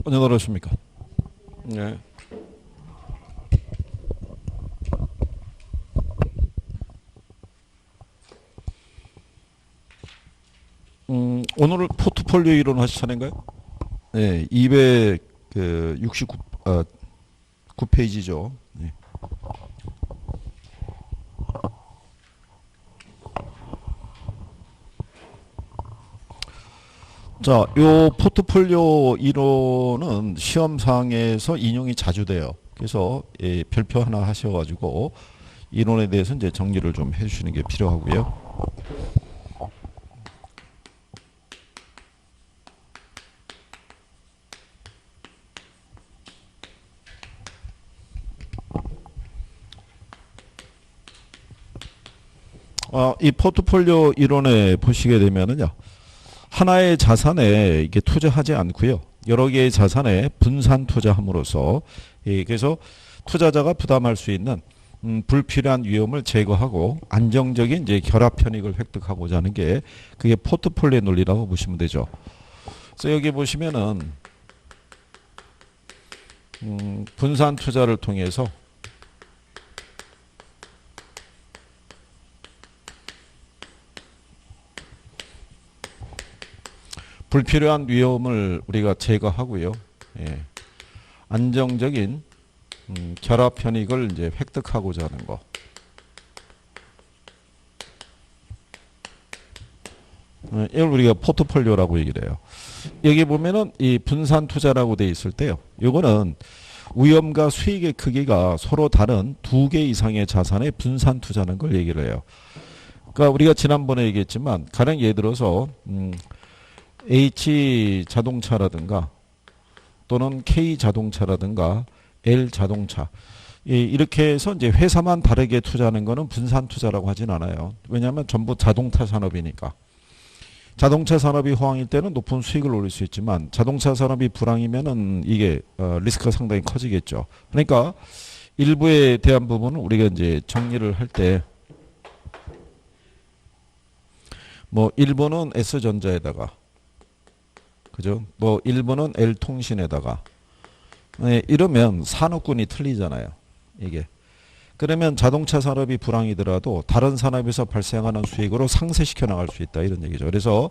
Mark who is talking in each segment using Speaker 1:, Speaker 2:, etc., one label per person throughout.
Speaker 1: 안녕하십니까. 네. 오늘 포트폴리오 이론 하실 차례인가요? 네, 269 9페이지죠. 네. 자, 요 포트폴리오 이론은 시험상에서 인용이 자주 돼요. 그래서 별표 하나 하셔가지고 이론에 대해서 이제 정리를 좀 해주시는 게 필요하고요. 이 포트폴리오 이론에 보시게 되면은요, 하나의 자산에 이게 투자하지 않고요, 여러 개의 자산에 분산 투자함으로써, 그래서 투자자가 부담할 수 있는 불필요한 위험을 제거하고 안정적인 이제 결합 편익을 획득하고자 하는 게 그게 포트폴리오 논리라고 보시면 되죠. 그래서 여기 보시면은 분산 투자를 통해서 불필요한 위험을 우리가 제거하고요. 예. 안정적인 결합 편익을 이제 획득하고자 하는 거. 이걸 우리가 포트폴리오라고 얘기를 해요. 여기 보면은 이 분산 투자라고 돼 있을 때요, 요거는 위험과 수익의 크기가 서로 다른 두 개 이상의 자산의 분산 투자는 걸 얘기를 해요. 그러니까 우리가 지난번에 얘기했지만, 가령 예를 들어서 H 자동차라든가 또는 K 자동차라든가 L 자동차, 이렇게 해서 이제 회사만 다르게 투자하는 거는 분산 투자라고 하진 않아요. 왜냐하면 전부 자동차 산업이니까. 자동차 산업이 호황일 때는 높은 수익을 올릴 수 있지만, 자동차 산업이 불황이면은 이게 리스크가 상당히 커지겠죠. 그러니까 일부에 대한 부분은 우리가 이제 정리를 할 때, 뭐 일부는 S전자에다가, 그죠? 뭐 일부는 L통신에다가, 이러면 산업군이 틀리잖아요, 이게. 그러면 자동차 산업이 불황이더라도 다른 산업에서 발생하는 수익으로 상쇄시켜 나갈 수 있다, 이런 얘기죠. 그래서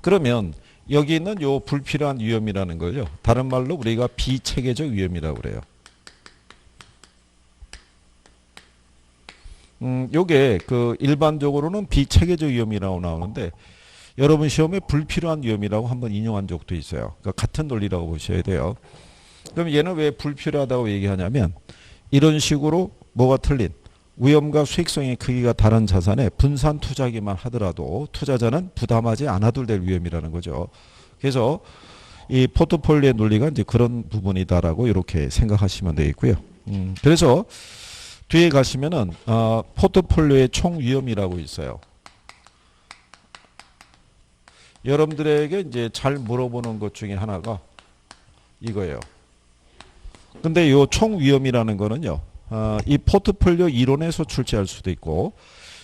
Speaker 1: 그러면 여기 있는 요 불필요한 위험이라는 걸요, 다른 말로 우리가 비체계적 위험이라고 그래요. 요게 그 일반적으로는 비체계적 위험이라고 나오는데, 여러분 시험에 불필요한 위험이라고 한번 인용한 적도 있어요. 그러니까 같은 논리라고 보셔야 돼요. 그럼 얘는 왜 불필요하다고 얘기하냐면, 이런 식으로 뭐가 틀린 위험과 수익성의 크기가 다른 자산에 분산 투자기만 하더라도 투자자는 부담하지 않아도 될 위험이라는 거죠. 그래서 이 포트폴리오의 논리가 이제 그런 부분이다라고 이렇게 생각하시면 되겠고요. 그래서 뒤에 가시면은 포트폴리오의 총 위험이라고 있어요. 여러분들에게 이제 잘 물어보는 것 중에 하나가 이거예요. 근데 요 총 위험이라는 거는요, 이 포트폴리오 이론에서 출제할 수도 있고,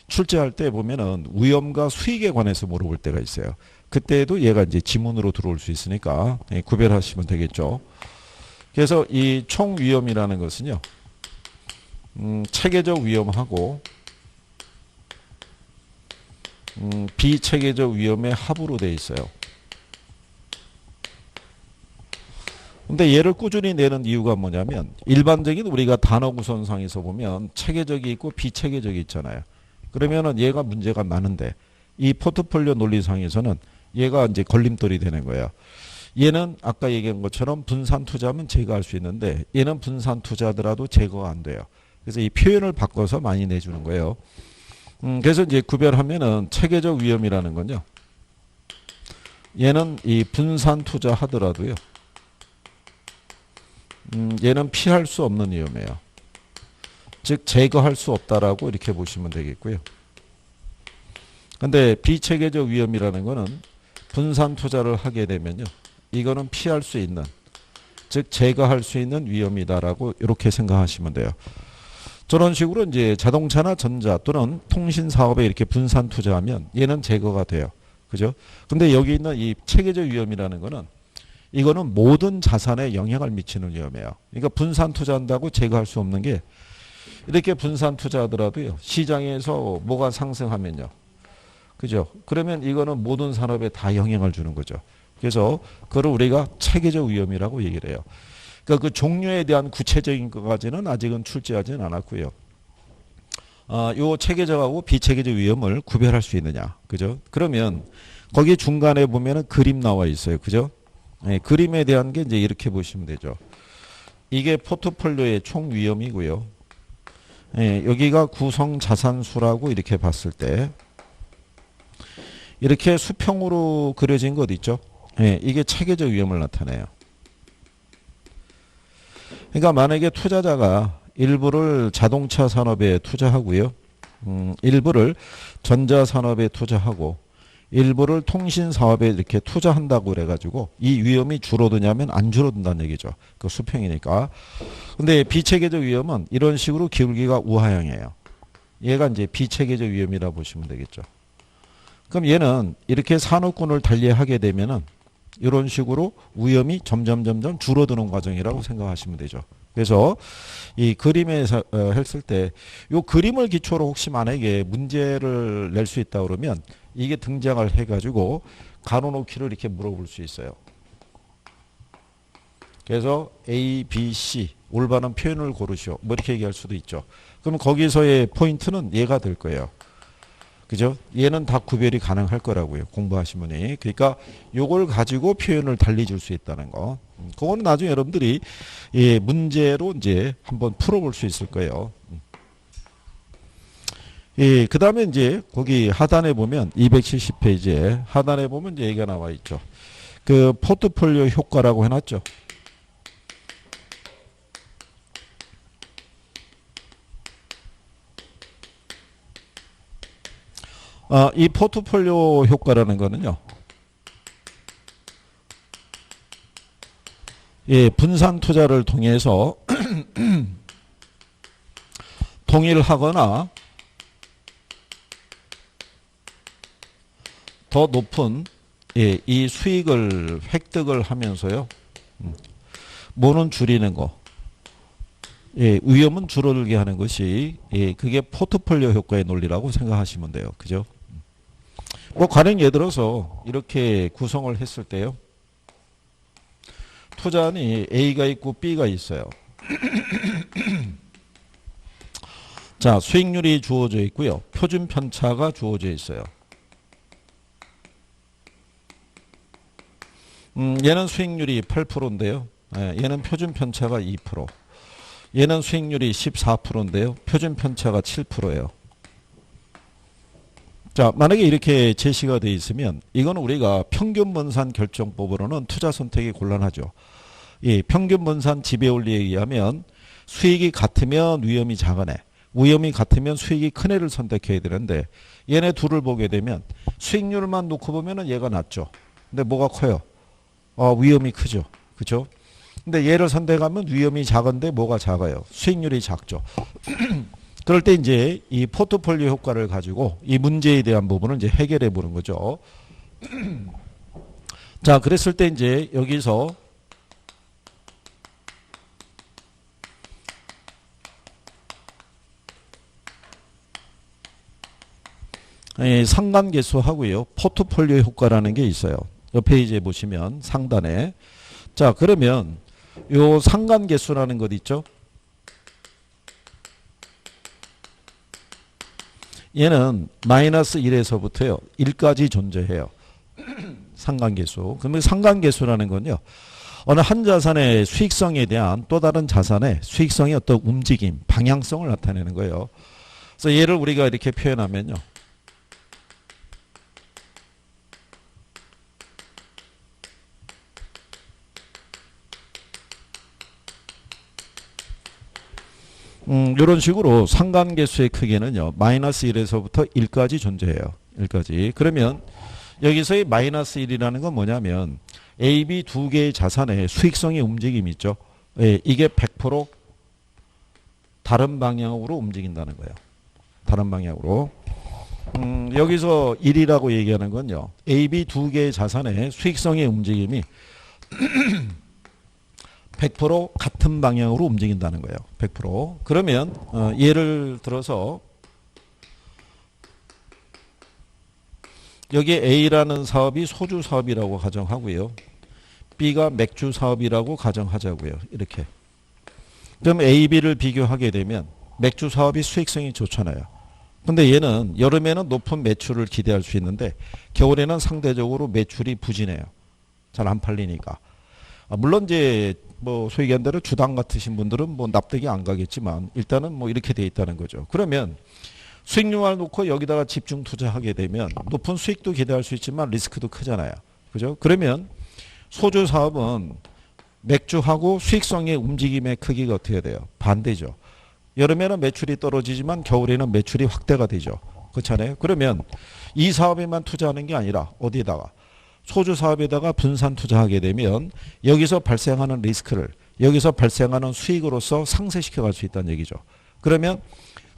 Speaker 1: 출제할 때 보면은 위험과 수익에 관해서 물어볼 때가 있어요. 그때도 얘가 이제 지문으로 들어올 수 있으니까 구별하시면 되겠죠. 그래서 이 총 위험이라는 것은요, 체계적 위험하고 비체계적 위험의 합으로 되어 있어요. 근데 얘를 꾸준히 내는 이유가 뭐냐면, 일반적인 우리가 단어 구성상에서 보면 체계적이 있고 비체계적이 있잖아요. 그러면은 얘가 문제가 많은데, 이 포트폴리오 논리상에서는 얘가 이제 걸림돌이 되는 거예요. 얘는 아까 얘기한 것처럼 분산 투자하면 제거할 수 있는데, 얘는 분산 투자하더라도 제거가 안 돼요. 그래서 이 표현을 바꿔서 많이 내주는 거예요. 그래서 이제 구별하면은 체계적 위험이라는 건요, 얘는 이 분산 투자 하더라도요, 얘는 피할 수 없는 위험이에요. 즉 제거할 수 없다라고 이렇게 보시면 되겠고요. 근데 비체계적 위험이라는 거는 분산 투자를 하게 되면요, 이거는 피할 수 있는, 즉 제거할 수 있는 위험이다라고 이렇게 생각하시면 돼요. 저런 식으로 이제 자동차나 전자 또는 통신 사업에 이렇게 분산 투자하면 얘는 제거가 돼요. 그죠? 근데 여기 있는 이 체계적 위험이라는 거는 이거는 모든 자산에 영향을 미치는 위험이에요. 그러니까 분산 투자한다고 제거할 수 없는 게 이렇게 분산 투자하더라도요. 시장에서 뭐가 상승하면요. 그죠? 그러면 이거는 모든 산업에 다 영향을 주는 거죠. 그래서 그걸 우리가 체계적 위험이라고 얘기를 해요. 그러니까 그 종류에 대한 구체적인 것까지는 아직은 출제하지는 않았고요. 요 체계적하고 비체계적 위험을 구별할 수 있느냐. 그죠? 그러면 거기 중간에 보면은 그림 나와 있어요. 그죠? 네, 그림에 대한 게 이제 이렇게 보시면 되죠. 이게 포트폴리오의 총 위험이고요. 네, 여기가 구성 자산수라고 이렇게 봤을 때 이렇게 수평으로 그려진 것 있죠. 네, 이게 체계적 위험을 나타내요. 그러니까 만약에 투자자가 일부를 자동차 산업에 투자하고요. 일부를 전자산업에 투자하고 일부를 통신사업에 이렇게 투자한다고 그래가지고 이 위험이 줄어드냐면 안 줄어든다는 얘기죠. 그 수평이니까. 근데 비체계적 위험은 이런 식으로 기울기가 우하형이에요. 얘가 이제 비체계적 위험이라고 보시면 되겠죠. 그럼 얘는 이렇게 산업군을 달리하게 되면은 이런 식으로 위험이 점점 줄어드는 과정이라고 생각하시면 되죠. 그래서 이 그림에서 했을 때 이 그림을 기초로 혹시 만약에 문제를 낼 수 있다 그러면 이게 등장을 해가지고 가로놓기를 이렇게 물어볼 수 있어요. 그래서 A, B, C 올바른 표현을 고르시오. 뭐 이렇게 얘기할 수도 있죠. 그럼 거기서의 포인트는 얘가 될 거예요. 그죠? 얘는 다 구별이 가능할 거라고요. 공부하신 분이. 그러니까 요걸 가지고 표현을 달리 줄 수 있다는 거. 그거는 나중에 여러분들이 예, 문제로 이제 한번 풀어볼 수 있을 거예요. 예, 그 다음에 이제 거기 하단에 보면 270페이지에 하단에 보면 이제 얘기가 나와 있죠. 그 포트폴리오 효과라고 해놨죠. 이 포트폴리오 효과라는 거는요. 예, 분산 투자를 통해서 동일하거나 더 높은 예, 이 수익을 획득을 하면서요. 뭐는 줄이는 거. 예, 위험은 줄어들게 하는 것이 예, 그게 포트폴리오 효과의 논리라고 생각하시면 돼요. 그죠? 뭐 가령 예를 들어서 이렇게 구성을 했을 때요. 투자안이 A가 있고 B가 있어요. 자, 수익률이 주어져 있고요. 표준 편차가 주어져 있어요. 얘는 수익률이 8%인데요. 예, 얘는 표준 편차가 2%. 얘는 수익률이 14%인데요. 표준 편차가 7%예요. 자, 만약에 이렇게 제시가 되어 있으면 이건 우리가 평균 분산 결정법으로는 투자 선택이 곤란하죠. 이 평균 분산 지배 원리에 의하면 수익이 같으면 위험이 작은 애, 위험이 같으면 수익이 큰 애를 선택해야 되는데 얘네 둘을 보게 되면 수익률만 놓고 보면은 얘가 낮죠. 근데 뭐가 커요? 위험이 크죠. 그렇죠? 근데 얘를 선택하면 위험이 작은데 뭐가 작아요? 수익률이 작죠. 그럴 때 이제 이 포트폴리오 효과를 가지고 이 문제에 대한 부분을 이제 해결해 보는 거죠. 자, 그랬을 때 이제 여기서 상관계수 하고요. 포트폴리오 효과라는 게 있어요. 옆 페이지에 보시면 상단에. 자, 그러면 요 상관계수라는 것 있죠. 얘는 마이너스 1에서부터요. 1까지 존재해요. 상관계수. 그러면 상관계수라는 건요. 어느 한 자산의 수익성에 대한 또 다른 자산의 수익성의 어떤 움직임, 방향성을 나타내는 거예요. 그래서 얘를 우리가 이렇게 표현하면요. 이런 식으로 상관계수의 크기는요. 마이너스 1에서부터 1까지 존재해요. 1까지. 그러면 여기서의 마이너스 1이라는 건 뭐냐면 A, B 두 개의 자산의 수익성의 움직임이 있죠. 예, 이게 100% 다른 방향으로 움직인다는 거예요. 다른 방향으로. 여기서 1이라고 얘기하는 건요. A, B 두 개의 자산의 수익성의 움직임이 100% 같은 방향으로 움직인다는 거예요. 100%. 그러면 예를 들어서 여기 A라는 사업이 소주 사업이라고 가정하고요. B가 맥주 사업이라고 가정하자고요. 이렇게. 그럼 A, B를 비교하게 되면 맥주 사업이 수익성이 좋잖아요. 근데 얘는 여름에는 높은 매출을 기대할 수 있는데 겨울에는 상대적으로 매출이 부진해요. 잘 안 팔리니까. 물론 이제 뭐 소위 얘기한 대로 주당 같으신 분들은 뭐 납득이 안 가겠지만 일단은 뭐 이렇게 돼 있다는 거죠. 그러면 수익률을 놓고 여기다가 집중 투자하게 되면 높은 수익도 기대할 수 있지만 리스크도 크잖아요. 그죠? 그러면 소주 사업은 맥주하고 수익성의 움직임의 크기가 어떻게 돼요? 반대죠. 여름에는 매출이 떨어지지만 겨울에는 매출이 확대가 되죠. 그렇잖아요. 그러면 이 사업에만 투자하는 게 아니라 어디에다가 소주 사업에다가 분산 투자하게 되면 여기서 발생하는 리스크를 여기서 발생하는 수익으로서 상쇄시켜 갈 수 있다는 얘기죠. 그러면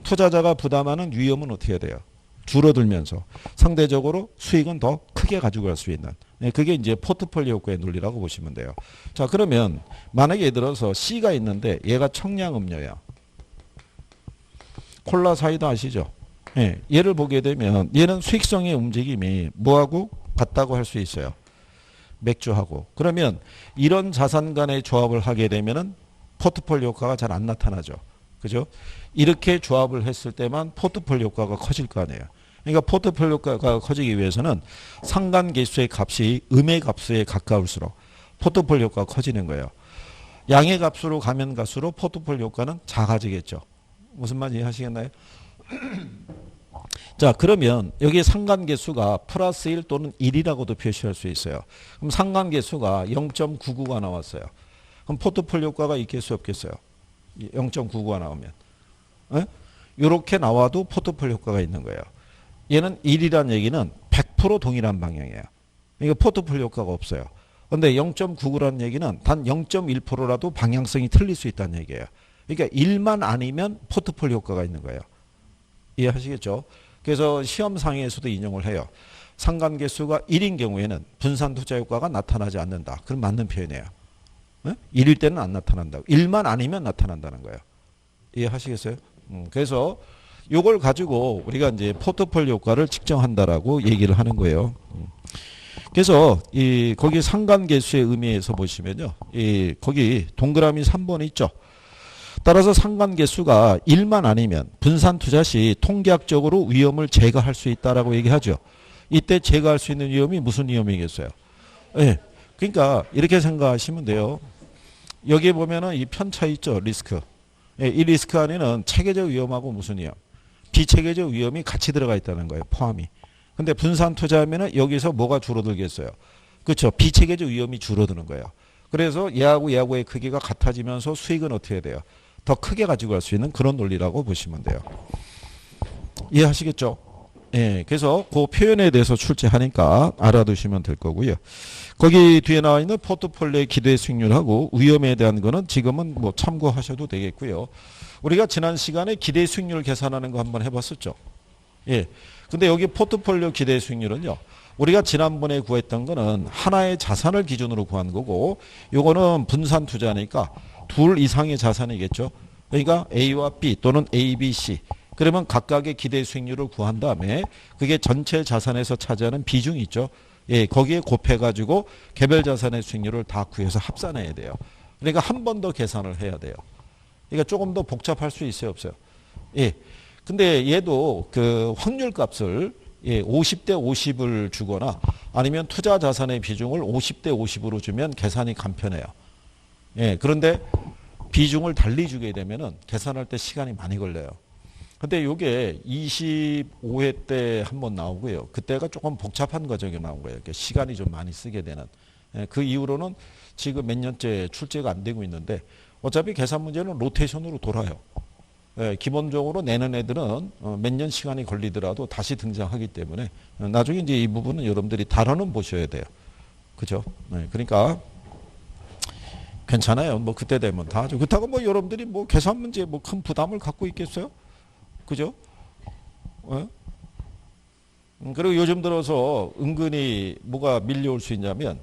Speaker 1: 투자자가 부담하는 위험은 어떻게 돼요? 줄어들면서 상대적으로 수익은 더 크게 가지고 갈 수 있는. 그게 이제 포트폴리오 효과의 논리라고 보시면 돼요. 자, 그러면 만약에 예를 들어서 C가 있는데 얘가 청량음료야. 콜라 사이다 아시죠? 예, 얘를 보게 되면 얘는 수익성의 움직임이 뭐하고 같다고 할 수 있어요. 맥주하고. 그러면 이런 자산 간의 조합을 하게 되면은 포트폴리오 효과가 잘 안 나타나죠. 그죠? 이렇게 조합을 했을 때만 포트폴리오 효과가 커질 거 아니에요. 그러니까 포트폴리오 효과가 커지기 위해서는 상관계수의 값이 음의 값에 가까울수록 포트폴리오 효과가 커지는 거예요. 양의 값으로 가면 갈수록 포트폴리오 효과는 작아지겠죠. 무슨 말인지 이해하시겠나요? 자, 그러면 여기 상관계수가 플러스 1 또는 1이라고도 표시할 수 있어요. 그럼 상관계수가 0.99가 나왔어요. 그럼 포트폴리오 효과가 있겠어요, 없겠어요? 0.99가 나오면. 이렇게 나와도 포트폴리오 효과가 있는 거예요. 얘는 1이란 얘기는 100% 동일한 방향이에요. 그러니까 포트폴리오 효과가 없어요. 그런데 0.99라는 얘기는 단 0.1%라도 방향성이 틀릴 수 있다는 얘기예요. 그러니까 1만 아니면 포트폴리오 효과가 있는 거예요. 이해하시겠죠? 그래서 시험상에서도 인용을 해요. 상관계수가 1인 경우에는 분산 투자 효과가 나타나지 않는다. 그럼 맞는 표현이에요. 1일 때는 안 나타난다고. 1만 아니면 나타난다는 거예요. 이해하시겠어요? 그래서 이걸 가지고 우리가 이제 포트폴리오 효과를 측정한다라고 얘기를 하는 거예요. 그래서 거기 상관계수의 의미에서 보시면요. 거기 동그라미 3번에 있죠. 따라서 상관계수가 1만 아니면 분산 투자 시 통계학적으로 위험을 제거할 수 있다라고 얘기하죠. 이때 제거할 수 있는 위험이 무슨 위험이겠어요? 네. 그러니까 이렇게 생각하시면 돼요. 여기에 보면은 이 편차 있죠. 리스크. 네. 이 리스크 안에는 체계적 위험하고 무슨 위험? 비체계적 위험이 같이 들어가 있다는 거예요. 포함이. 근데 분산 투자하면은 여기서 뭐가 줄어들겠어요? 그렇죠. 비체계적 위험이 줄어드는 거예요. 그래서 얘하고의 크기가 같아지면서 수익은 어떻게 돼요? 더 크게 가지고 갈 수 있는 그런 논리라고 보시면 돼요. 이해하시겠죠? 예, 그래서 그 표현에 대해서 출제하니까 알아두시면 될 거고요. 거기 뒤에 나와 있는 포트폴리오의 기대 수익률하고 위험에 대한 거는 지금은 뭐 참고하셔도 되겠고요. 우리가 지난 시간에 기대 수익률 계산하는 거 한번 해봤었죠. 예. 근데 여기 포트폴리오 기대 수익률은요. 우리가 지난번에 구했던 거는 하나의 자산을 기준으로 구한 거고 요거는 분산 투자니까 둘 이상의 자산이겠죠. 그러니까 A와 B 또는 A, B, C. 그러면 각각의 기대 수익률을 구한 다음에 그게 전체 자산에서 차지하는 비중이 있죠. 예, 거기에 곱해가지고 개별 자산의 수익률을 다 구해서 합산해야 돼요. 그러니까 한 번 더 계산을 해야 돼요. 그러니까 조금 더 복잡할 수 있어요, 없어요? 예. 근데 얘도 그 확률 값을 50대 50을 주거나 아니면 투자 자산의 비중을 50대 50으로 주면 계산이 간편해요. 예, 그런데 비중을 달리 주게 되면은 계산할 때 시간이 많이 걸려요. 근데 이게 25회 때 한번 나오고요. 그때가 조금 복잡한 과정이 나온 거예요. 시간이 좀 많이 쓰게 되는. 예, 그 이후로는 지금 몇 년째 출제가 안 되고 있는데 어차피 계산 문제는 로테이션으로 돌아요. 예, 기본적으로 내는 애들은 몇 년 시간이 걸리더라도 다시 등장하기 때문에 나중에 이제 이 부분은 여러분들이 다뤄는 보셔야 돼요. 그죠? 네, 그러니까 괜찮아요. 뭐 그때 되면 다 하죠. 그렇다고 뭐 여러분들이 뭐 계산 문제에 뭐 큰 부담을 갖고 있겠어요? 그죠? 예? 그리고 요즘 들어서 은근히 뭐가 밀려올 수 있냐면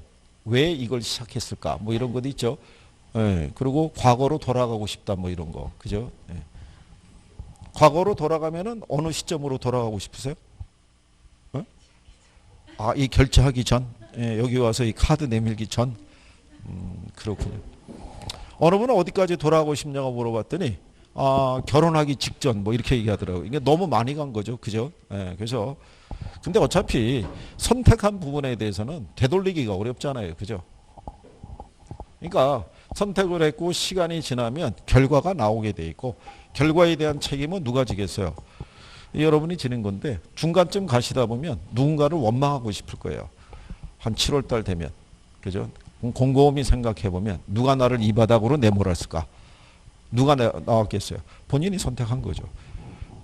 Speaker 1: 왜 이걸 시작했을까? 뭐 이런 것도 있죠. 예, 그리고 과거로 돌아가고 싶다. 뭐 이런 거. 그죠? 예. 과거로 돌아가면은 어느 시점으로 돌아가고 싶으세요? 어? 아, 이 결제하기 전? 예, 여기 와서 이 카드 내밀기 전? 그렇군요. 어느 분은 어디까지 돌아가고 싶냐고 물어봤더니 아, 결혼하기 직전 뭐 이렇게 얘기하더라고요. 이게 너무 많이 간 거죠. 그죠? 예, 그래서 근데 어차피 선택한 부분에 대해서는 되돌리기가 어렵잖아요. 그죠? 그러니까 선택을 했고 시간이 지나면 결과가 나오게 돼 있고 결과에 대한 책임은 누가 지겠어요? 여러분이 지는 건데 중간쯤 가시다 보면 누군가를 원망하고 싶을 거예요. 한 7월 달 되면. 그죠? 곰곰이 생각해 보면 누가 나를 이 바닥으로 내몰았을까? 누가 나왔겠어요? 본인이 선택한 거죠.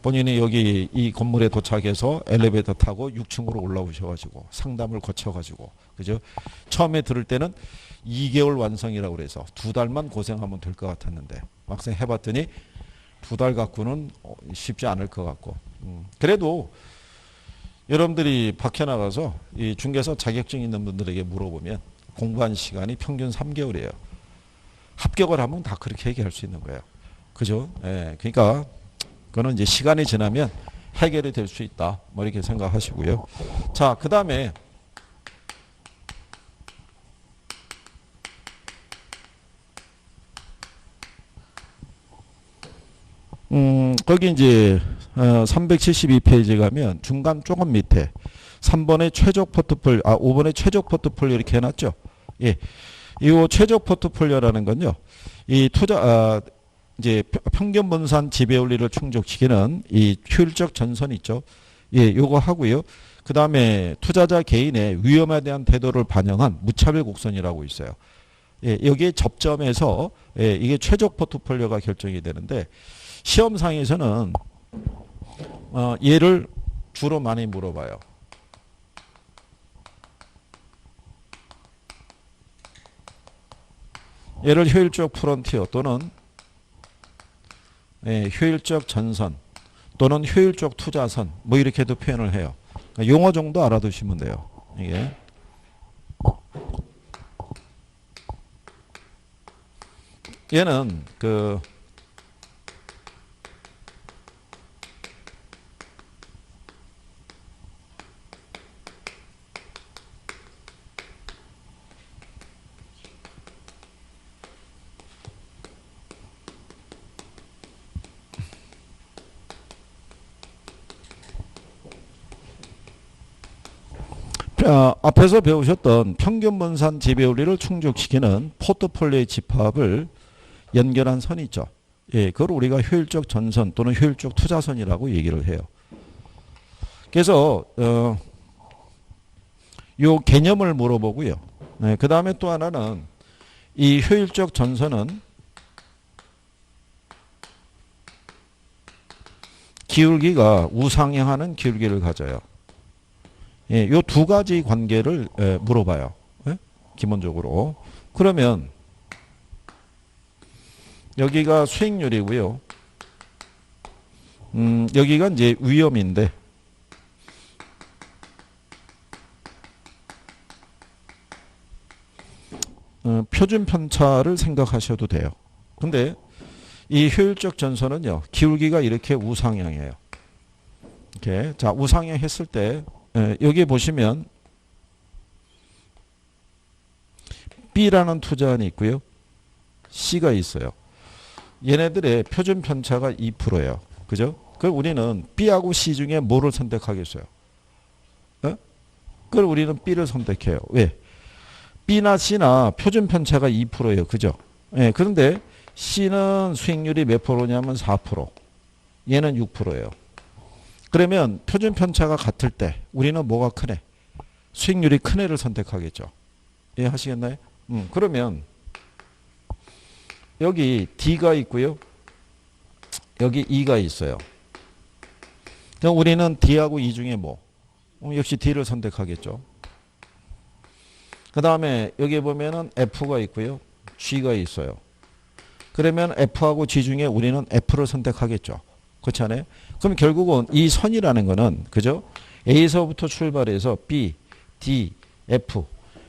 Speaker 1: 본인이 여기 이 건물에 도착해서 엘리베이터 타고 6층으로 올라오셔가지고 상담을 거쳐가지고 그죠? 처음에 들을 때는 2개월 완성이라고 그래서 2달만 고생하면 될 것 같았는데 막상 해봤더니 2달 갖고는 쉽지 않을 것 같고 그래도 여러분들이 밖에 나가서 이 중개사 자격증 있는 분들에게 물어보면 공부한 시간이 평균 3개월이에요. 합격을 하면 다 그렇게 얘기할 수 있는 거예요. 그죠? 예, 그러니까 그거는 이제 시간이 지나면 해결이 될 수 있다. 뭐 이렇게 생각하시고요. 자, 그 다음에 거기 이제 372페이지 가면 중간 조금 밑에 3번의 최적 포트폴리오, 5번의 최적 포트폴리오 이렇게 해놨죠. 예, 이 최적 포트폴리오라는 건요, 이 투자 이제 평균 분산 지배원리를 충족시키는 이 효율적 전선 있죠. 예, 요거 하고요. 그 다음에 투자자 개인의 위험에 대한 태도를 반영한 무차별 곡선이라고 있어요. 예, 여기에 접점에서 예, 이게 최적 포트폴리오가 결정이 되는데 시험상에서는 얘를 주로 많이 물어봐요. 얘를 효율적 프론티어 또는 예, 효율적 전선 또는 효율적 투자선 뭐 이렇게도 표현을 해요. 그러니까 용어 정도 알아두시면 돼요. 이게 얘는 그 앞에서 배우셨던 평균 분산 지배원리를 충족시키는 포트폴리오의 집합을 연결한 선이 있죠. 예, 그걸 우리가 효율적 전선 또는 효율적 투자선이라고 얘기를 해요. 그래서 요 개념을 물어보고요. 네, 그 다음에 또 하나는 이 효율적 전선은 기울기가 우상향하는 기울기를 가져요. 예, 요 두 가지 관계를 물어봐요. 예? 기본적으로. 그러면 여기가 수익률이고요. 여기가 이제 위험인데 표준 편차를 생각하셔도 돼요. 근데 이 효율적 전선은요. 기울기가 이렇게 우상향이에요. 이렇게 자, 우상향 했을 때 여기 보시면 B라는 투자안이 있고요. C가 있어요. 얘네들의 표준 편차가 2%예요. 그죠? 그럼 우리는 B하고 C 중에 뭐를 선택하겠어요? 그럼 우리는 B를 선택해요. 왜? B나 C나 표준 편차가 2%예요. 그죠? 예, 그런데 C는 수익률이 몇 프로냐면 4%. 얘는 6%예요. 그러면 표준 편차가 같을 때 우리는 뭐가 크네? 수익률이 큰 애를 선택하겠죠. 이해하시겠나요? 그러면 여기 D가 있고요. 여기 E가 있어요. 그럼 우리는 D하고 E 중에 뭐? 역시 D를 선택하겠죠. 그 다음에 여기 보면은 F가 있고요. G가 있어요. 그러면 F하고 G 중에 우리는 F를 선택하겠죠. 그렇지 않아요? 그럼 결국은 이 선이라는 거는 그죠? A서부터 출발해서 B, D, F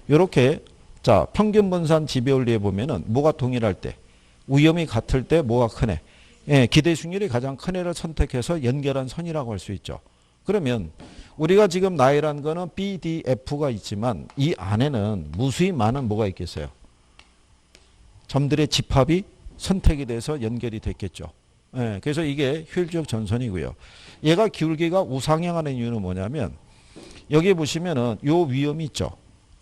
Speaker 1: 이렇게 자, 평균 분산 지배원리에 보면은 뭐가 동일할 때, 위험이 같을 때 뭐가 크네. 예, 기대 수익률이 가장 큰 애를 선택해서 연결한 선이라고 할 수 있죠. 그러면 우리가 지금 나이란 거는 B, D, F가 있지만 이 안에는 무수히 많은 뭐가 있겠어요? 점들의 집합이 선택이 돼서 연결이 됐겠죠. 예, 그래서 이게 효율적 전선이고요. 얘가 기울기가 우상향하는 이유는 뭐냐면 여기 보시면은 요 위험이 있죠.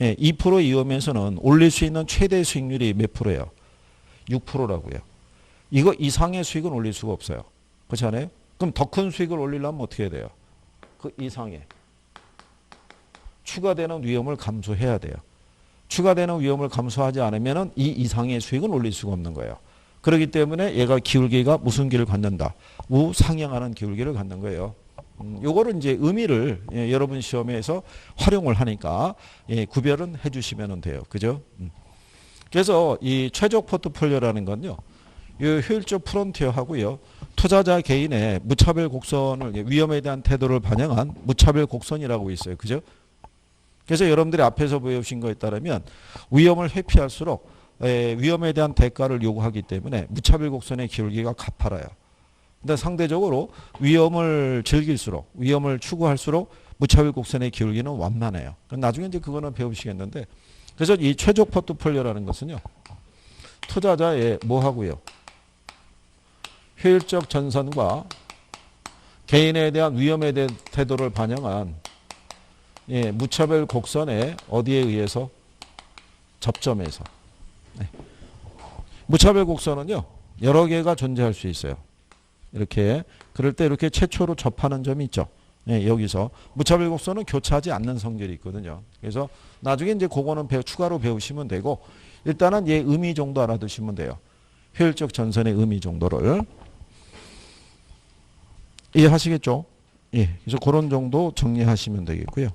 Speaker 1: 예, 2% 위험에서는 올릴 수 있는 최대 수익률이 몇 프로예요? 6%라고요. 이거 이상의 수익은 올릴 수가 없어요. 그렇지 않아요? 그럼 더 큰 수익을 올리려면 어떻게 해야 돼요? 그 이상의 추가되는 위험을 감수해야 돼요. 추가되는 위험을 감수하지 않으면 이 이상의 수익은 올릴 수가 없는 거예요. 그렇기 때문에 얘가 기울기가 무슨 길을 갖는다? 우상향하는 기울기를 갖는 거예요. 요거를 이제 의미를 여러분 시험에서 활용을 하니까 구별은 해주시면 돼요. 그죠? 그래서 이 최적 포트폴리오라는 건요. 이 효율적 프론티어 하고요. 투자자 개인의 무차별 곡선을 위험에 대한 태도를 반영한 무차별 곡선이라고 있어요. 그죠? 그래서 여러분들이 앞에서 배우신 거에 따르면 위험을 회피할수록 위험에 대한 대가를 요구하기 때문에 무차별 곡선의 기울기가 가파라요. 근데 상대적으로 위험을 즐길수록 위험을 추구할수록 무차별 곡선의 기울기는 완만해요. 나중에 이제 그거는 배우시겠는데 그래서 이 최적 포트폴리오라는 것은요. 투자자의 뭐 하고요? 효율적 전선과 개인에 대한 위험에 대한 태도를 반영한 무차별 곡선의 어디에 의해서? 접점에서. 무차별 곡선은요. 여러 개가 존재할 수 있어요. 이렇게 그럴 때 이렇게 최초로 접하는 점이 있죠. 여기서 무차별 곡선은 교차하지 않는 성질이 있거든요. 그래서 나중에 이제 그거는 추가로 배우시면 되고 일단은 얘 의미 정도 알아두시면 돼요. 효율적 전선의 의미 정도를 이해하시겠죠? 예, 그래서 그런 정도 정리하시면 되겠고요.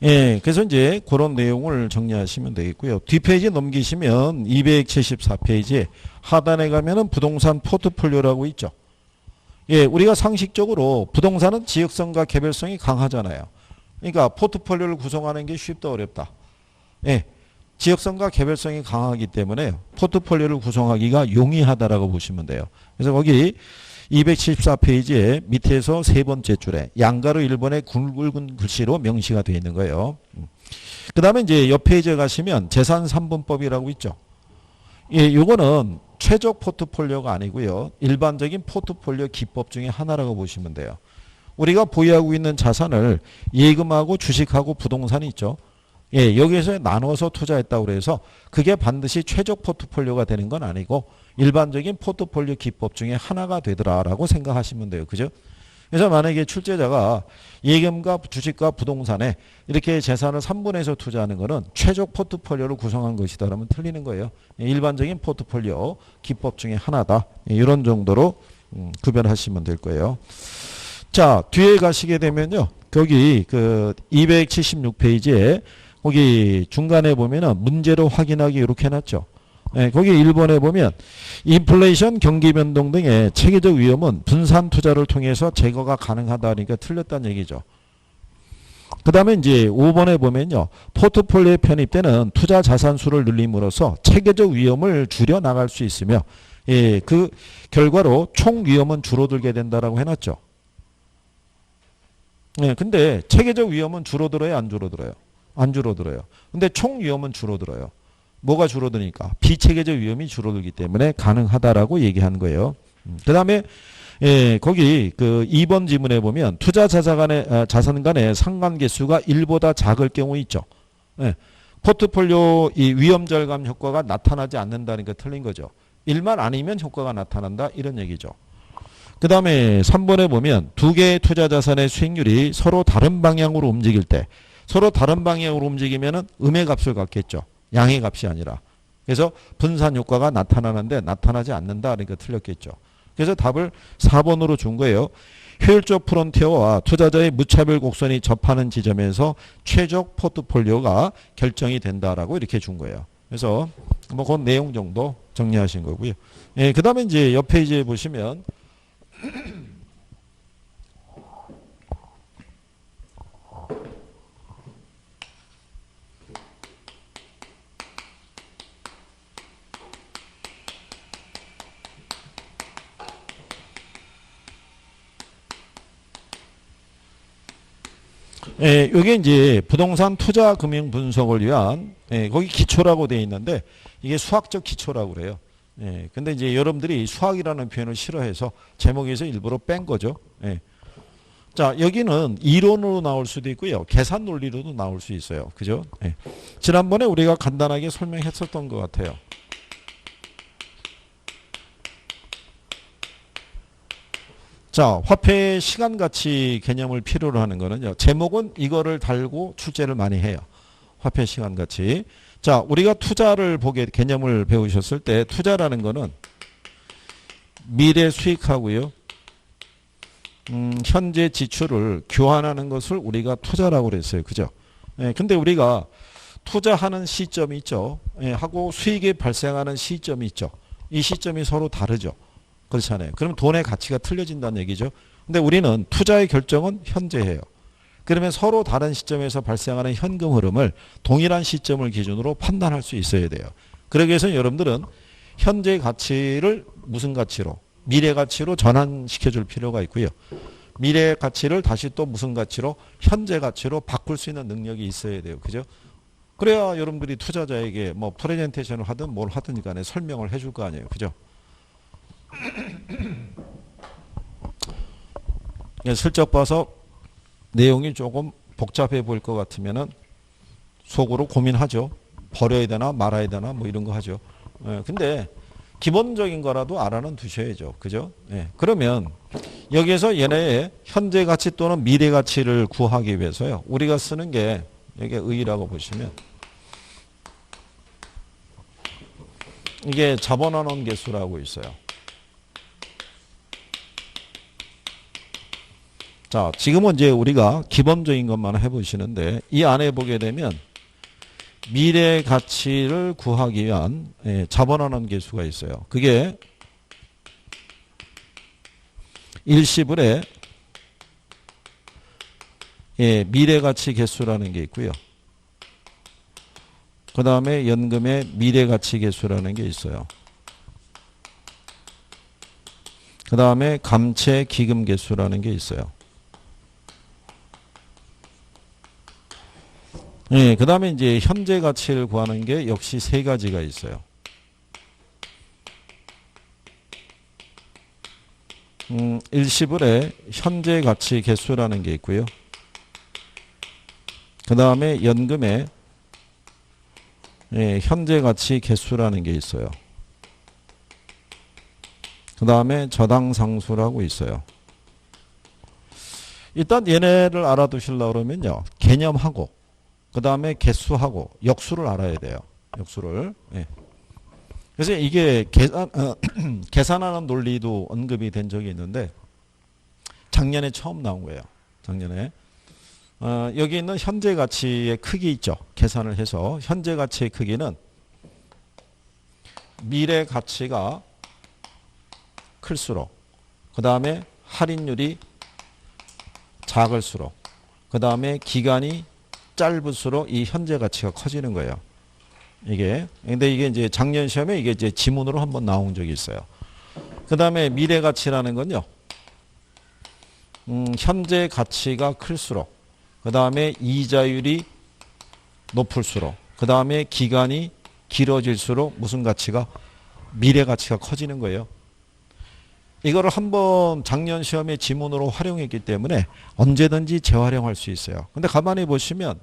Speaker 1: 예, 그래서 이제 그런 내용을 정리하시면 되겠고요. 뒷페이지 넘기시면 274페이지에 하단에 가면은 부동산 포트폴리오라고 있죠. 예, 우리가 상식적으로 부동산은 지역성과 개별성이 강하잖아요. 그러니까 포트폴리오를 구성하는 게 쉽다 어렵다. 예, 지역성과 개별성이 강하기 때문에 포트폴리오를 구성하기가 용이하다라고 보시면 돼요. 그래서 거기 274페이지에 밑에서 세 번째 줄에 양가로 1번에 굵은 글씨로 명시가 되어 있는 거예요. 그 다음에 이제 옆 페이지에 가시면 재산 3분법이라고 있죠. 예, 요거는 최적 포트폴리오가 아니고요. 일반적인 포트폴리오 기법 중에 하나라고 보시면 돼요. 우리가 보유하고 있는 자산을 예금하고 주식하고 부동산이 있죠. 예, 여기에서 나눠서 투자했다고 그래서 그게 반드시 최적 포트폴리오가 되는 건 아니고 일반적인 포트폴리오 기법 중에 하나가 되더라라고 생각하시면 돼요. 그죠? 그래서 만약에 출제자가 예금과 주식과 부동산에 이렇게 재산을 3분에서 투자하는 거는 최적 포트폴리오를 구성한 것이다 그러면 틀리는 거예요. 일반적인 포트폴리오 기법 중에 하나다. 이런 정도로 구별하시면 될 거예요. 자, 뒤에 가시게 되면요. 거기 그 276페이지에 거기 중간에 보면은 문제로 확인하기 이렇게 해놨죠. 네, 거기 1번에 보면 인플레이션, 경기 변동 등의 체계적 위험은 분산 투자를 통해서 제거가 가능하다니까 틀렸다는 얘기죠. 그 다음에 이제 5번에 보면요. 포트폴리오에 편입되는 투자 자산 수를 늘림으로써 체계적 위험을 줄여 나갈 수 있으며 예, 그 결과로 총 위험은 줄어들게 된다라고 해놨죠. 예, 근데 체계적 위험은 줄어들어요, 안 줄어들어요? 안 줄어들어요. 근데 총 위험은 줄어들어요. 뭐가 줄어드니까? 비체계적 위험이 줄어들기 때문에 가능하다라고 얘기한 거예요. 그 다음에 거기 그 2번 지문에 보면 투자 자산 간의 상관계수가 1보다 작을 경우 있죠. 예, 포트폴리오 이 위험 절감 효과가 나타나지 않는다니까 틀린 거죠. 1만 아니면 효과가 나타난다 이런 얘기죠. 그 다음에 3번에 보면 두 개의 투자 자산의 수익률이 서로 다른 방향으로 움직일 때 서로 다른 방향으로 움직이면은 음의 값을 갖겠죠. 양의 값이 아니라. 그래서 분산 효과가 나타나는데 나타나지 않는다. 그러니까 틀렸겠죠. 그래서 답을 4번으로 준 거예요. 효율적 프론티어와 투자자의 무차별 곡선이 접하는 지점에서 최적 포트폴리오가 결정이 된다라고 이렇게 준 거예요. 그래서 뭐 그 내용 정도 정리하신 거고요. 예, 그 다음에 이제 옆 페이지에 보시면 예, 요게 이제 부동산 투자 금융 분석을 위한 거기 기초라고 되어 있는데 이게 수학적 기초라고 그래요. 예, 근데 이제 여러분들이 수학이라는 표현을 싫어해서 제목에서 일부러 뺀 거죠. 예. 자, 여기는 이론으로 나올 수도 있고요. 계산 논리로도 나올 수 있어요. 그죠? 예. 지난번에 우리가 간단하게 설명했었던 것 같아요. 자, 화폐의 시간 가치 개념을 필요로 하는 거는요. 제목은 이거를 달고 출제를 많이 해요. 화폐 시간 가치. 자, 우리가 투자를 보게 개념을 배우셨을 때 투자라는 거는 미래 수익하고요. 현재 지출을 교환하는 것을 우리가 투자라고 그랬어요. 그죠? 예, 근데 우리가 투자하는 시점이 있죠. 예, 하고 수익이 발생하는 시점이 있죠. 이 시점이 서로 다르죠. 그렇잖아요. 그럼 돈의 가치가 틀려진다는 얘기죠. 근데 우리는 투자의 결정은 현재 해요. 그러면 서로 다른 시점에서 발생하는 현금 흐름을 동일한 시점을 기준으로 판단할 수 있어야 돼요. 그러기 위해서 여러분들은 현재 가치를 무슨 가치로? 미래 가치로 전환시켜 줄 필요가 있고요. 미래 가치를 다시 또 무슨 가치로? 현재 가치로 바꿀 수 있는 능력이 있어야 돼요. 그죠? 그래야 여러분들이 투자자에게 뭐 프레젠테이션을 하든 뭘 하든 간에 설명을 해줄 거 아니에요. 그죠? 슬쩍 봐서 내용이 조금 복잡해 보일 것 같으면은 속으로 고민하죠. 버려야 되나 말아야 되나 뭐 이런 거 하죠. 예, 근데 기본적인 거라도 알아는 두셔야죠. 그죠? 예, 그러면 여기에서 얘네의 현재 가치 또는 미래 가치를 구하기 위해서요. 우리가 쓰는 게 이게 의의라고 보시면 이게 자본환원 계수라고 있어요. 자, 지금은 이제 우리가 기본적인 것만 해보시는데 이 안에 보게 되면 미래 가치를 구하기 위한 자본환원 계수가 있어요. 그게 일시불의 미래 가치 계수라는 게 있고요. 그 다음에 연금의 미래 가치 계수라는 게 있어요. 그 다음에 감채 기금 계수라는 게 있어요. 예, 그 다음에 이제 현재 가치를 구하는 게 역시 세 가지가 있어요. 일시불의 현재 가치 개수라는 게 있고요. 그 다음에 연금의 현재 가치 개수라는 게 있어요. 그 다음에 저당상수라고 있어요. 일단 얘네를 알아두시려고 그러면요. 개념하고 그 다음에 개수하고 역수를 알아야 돼요. 역수를. 예. 그래서 이게 계산하는 논리도 언급이 된 적이 있는데 작년에 처음 나온 거예요. 작년에. 여기 있는 현재 가치의 크기 있죠. 계산을 해서 현재 가치의 크기는 미래 가치가 클수록 그 다음에 할인율이 작을수록 그 다음에 기간이 짧을수록 이 현재 가치가 커지는 거예요. 근데 이게 이제 작년 시험에 이게 이제 지문으로 한번 나온 적이 있어요. 그 다음에 미래 가치라는 건요. 현재 가치가 클수록, 그 다음에 이자율이 높을수록, 그 다음에 기간이 길어질수록 무슨 가치가? 미래 가치가 커지는 거예요. 이거를 한번 작년 시험에 지문으로 활용했기 때문에 언제든지 재활용할 수 있어요. 근데 가만히 보시면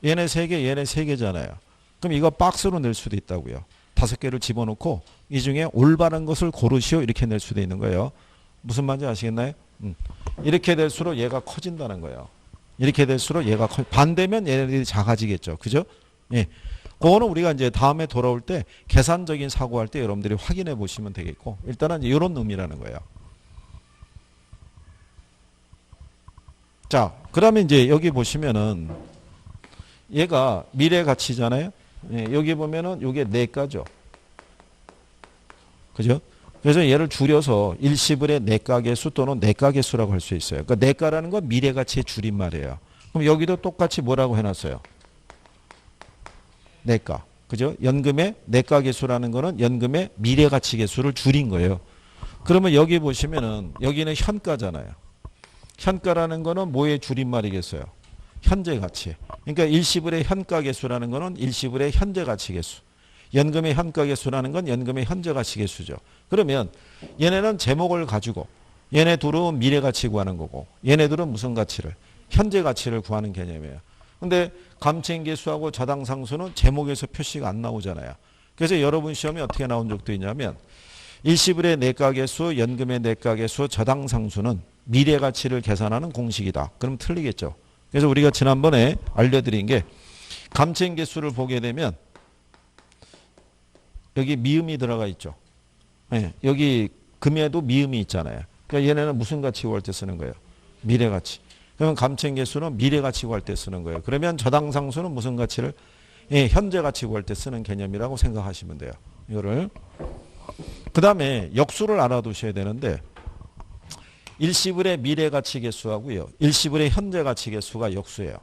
Speaker 1: 얘네 3개, 얘네 3개잖아요. 그럼 이거 박스로 낼 수도 있다고요. 5개를 집어넣고 이 중에 올바른 것을 고르시오 이렇게 낼 수도 있는 거예요. 무슨 말인지 아시겠나요? 이렇게 될수록 얘가 커진다는 거예요. 이렇게 될수록 얘가 반대면 얘네들이 작아지겠죠. 그죠? 예. 그거는 우리가 이제 다음에 돌아올 때 계산적인 사고할 때 여러분들이 확인해 보시면 되겠고 일단은 이런 의미라는 거예요. 자, 그러면 이제 여기 보시면은 얘가 미래 가치잖아요. 예, 여기 보면은 이게 내가죠. 그죠? 그래서 얘를 줄여서 일시불의 내가계수 또는 내가계수라고 할 수 있어요. 그러니까 내가라는 건 미래 가치의 줄임말이에요. 그럼 여기도 똑같이 뭐라고 해놨어요? 내가. 그죠? 연금의 내가계수라는 거는 연금의 미래 가치 계수를 줄인 거예요. 그러면 여기 보시면은 여기는 현가잖아요. 현가라는 거는 뭐의 줄임말이겠어요? 현재 가치. 그러니까 일시불의 현가 개수라는 거는 일시불의 현재 가치 개수. 연금의 현가 개수라는 건 연금의 현재 가치 개수죠. 그러면 얘네는 제목을 가지고 얘네 둘은 미래 가치 구하는 거고 얘네들은 무슨 가치를? 현재 가치를 구하는 개념이에요. 근데 감채인 개수하고 저당상수는 제목에서 표시가 안 나오잖아요. 그래서 여러분 시험에 어떻게 나온 적도 있냐면 일시불의 내가 개수, 연금의 내가 개수, 저당상수는 미래 가치를 계산하는 공식이다. 그럼 틀리겠죠. 그래서 우리가 지난번에 알려드린 게 감채인 개수를 보게 되면 여기 미음이 들어가 있죠. 네, 여기 금에도 미음이 있잖아요. 그러니까 얘네는 무슨 가치 구할 때 쓰는 거예요? 미래 가치. 그러면 감채인 개수는 미래 가치 구할 때 쓰는 거예요. 그러면 저당상수는 무슨 가치를? 예, 현재 가치 구할 때 쓰는 개념이라고 생각하시면 돼요. 이거를. 그 다음에 역수를 알아두셔야 되는데 일시불의 미래 가치 개수하고요. 일시불의 현재 가치 개수가 역수예요.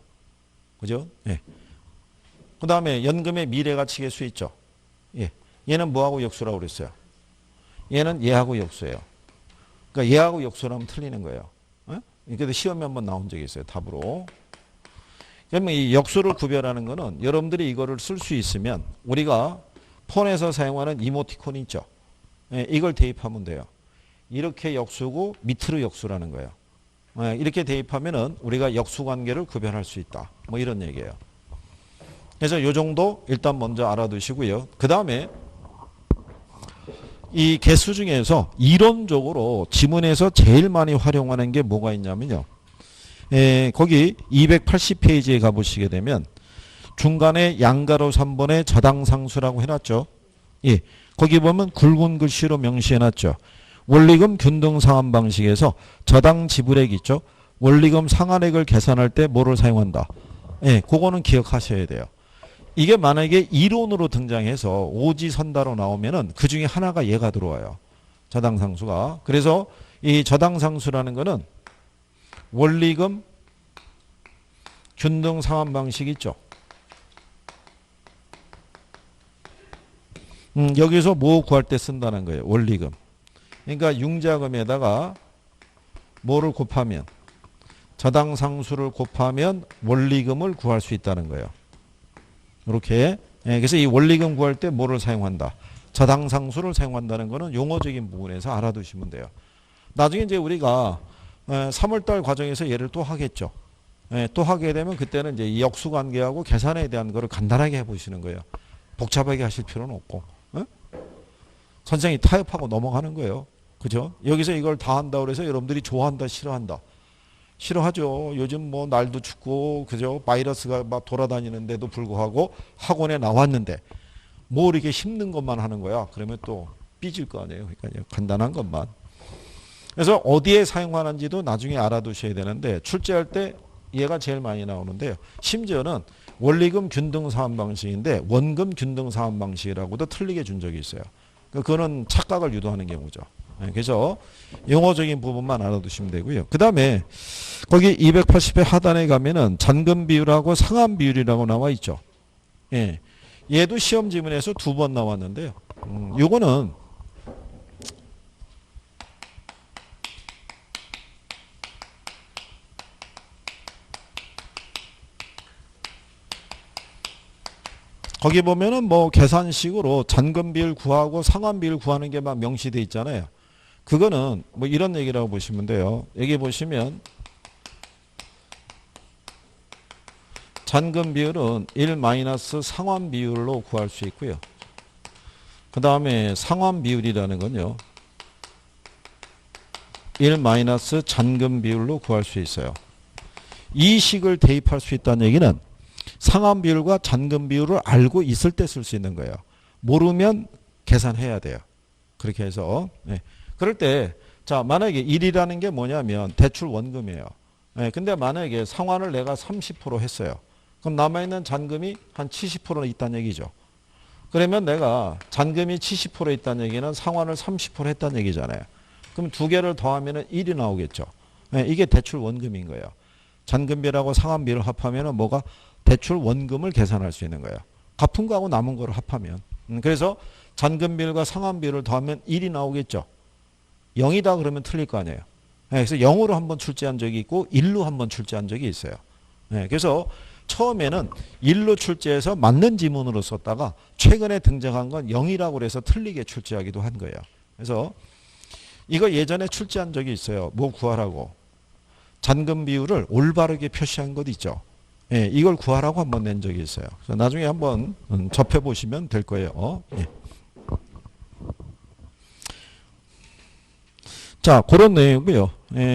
Speaker 1: 그죠? 예. 그 다음에 연금의 미래 가치 개수 있죠. 예. 얘는 뭐하고 역수라고 그랬어요? 얘는 얘하고 역수예요. 그러니까 얘하고 역수라면 틀리는 거예요. 이게 시험에 한번 나온 적이 있어요. 답으로. 그러면 이 역수를 구별하는 거는 여러분들이 이거를 쓸 수 있으면 우리가 폰에서 사용하는 이모티콘이 있죠. 예, 이걸 대입하면 돼요. 이렇게 역수고 밑으로 역수라는 거예요. 예, 이렇게 대입하면은 우리가 역수 관계를 구별할 수 있다. 뭐 이런 얘기예요. 그래서 요 정도 일단 먼저 알아두시고요. 그 다음에 이 개수 중에서 이론적으로 지문에서 제일 많이 활용하는 게 뭐가 있냐면요. 거기 280페이지에 가보시게 되면 중간에 양가로 3번에 저당상수라고 해놨죠. 예, 거기 보면 굵은 글씨로 명시해놨죠. 원리금 균등상환 방식에서 저당 지불액 있죠. 원리금 상환액을 계산할 때 뭐를 사용한다. 예, 그거는 기억하셔야 돼요. 이게 만약에 이론으로 등장해서 오지선다로 나오면은 그 중에 하나가 얘가 들어와요. 저당상수가. 그래서 이 저당상수라는 거는 원리금 균등 상환 방식 있죠. 여기서 뭐 구할 때 쓴다는 거예요. 원리금. 그러니까 융자금에다가 뭐를 곱하면 저당상수를 곱하면 원리금을 구할 수 있다는 거예요. 이렇게. 그래서 이 원리금 구할 때 뭐를 사용한다? 저당상수를 사용한다는 것은 용어적인 부분에서 알아두시면 돼요. 나중에 이제 우리가 3월달 과정에서 얘를 또 하겠죠. 또 하게 되면 그때는 이제 이 역수관계하고 계산에 대한 거를 간단하게 해보시는 거예요. 복잡하게 하실 필요는 없고. 선생님이 타협하고 넘어가는 거예요. 그죠? 여기서 이걸 다 한다고 해서 여러분들이 좋아한다, 싫어한다. 싫어하죠. 요즘 뭐 날도 춥고, 그죠? 바이러스가 막 돌아다니는데도 불구하고 학원에 나왔는데 뭐 이렇게 힘든 것만 하는 거야. 그러면 또 삐질 거 아니에요. 그러니까 간단한 것만. 그래서 어디에 사용하는지도 나중에 알아두셔야 되는데 출제할 때 얘가 제일 많이 나오는데요. 심지어는 원리금 균등 사환 방식인데 원금 균등 사환 방식이라고도 틀리게 준 적이 있어요. 그거는 착각을 유도하는 경우죠. 그래서 용어적인 부분만 알아두시면 되고요. 그 다음에 거기 280회 하단에 가면은 잔금 비율하고 상환 비율이라고 나와 있죠. 예. 얘도 시험 지문에서 2번 나왔는데요. 요거는 거기 보면은 뭐 계산식으로 잔금 비율 구하고 상환 비율 구하는 게 막 명시돼 있잖아요. 그거는 뭐 이런 얘기라고 보시면 돼요. 여기 보시면 잔금 비율은 1 마이너스 상환 비율로 구할 수 있고요. 그 다음에 상환 비율이라는 건요. 1 마이너스 잔금 비율로 구할 수 있어요. 이 식을 대입할 수 있다는 얘기는 상환 비율과 잔금 비율을 알고 있을 때 쓸 수 있는 거예요. 모르면 계산해야 돼요. 그렇게 해서. 네. 그럴 때, 자, 만약에 1이라는 게 뭐냐면 대출 원금이에요. 네. 근데 만약에 상환을 내가 30% 했어요. 그럼 남아있는 잔금이 한 70% 있다는 얘기죠. 그러면 내가 잔금이 70% 있다는 얘기는 상환을 30% 했다는 얘기잖아요. 그럼 두 개를 더하면 1이 나오겠죠. 네. 이게 대출 원금인 거예요. 잔금비율하고 상환비율을 합하면 뭐가 대출 원금을 계산할 수 있는 거예요. 갚은 거하고 남은 거를 합하면. 그래서 잔금 비율과 상환 비율을 더하면 1이 나오겠죠. 0이다 그러면 틀릴 거 아니에요. 그래서 0으로 한번 출제한 적이 있고 1로 한번 출제한 적이 있어요. 그래서 처음에는 1로 출제해서 맞는 지문으로 썼다가 최근에 등장한 건 0이라고 해서 틀리게 출제하기도 한 거예요. 그래서 이거 예전에 출제한 적이 있어요. 뭐 구하라고. 잔금 비율을 올바르게 표시한 것 있죠. 이걸 구하라고 한번 낸 적이 있어요. 그래서 나중에 한번 접해보시면 될 거예요. 자, 그런 내용이고요.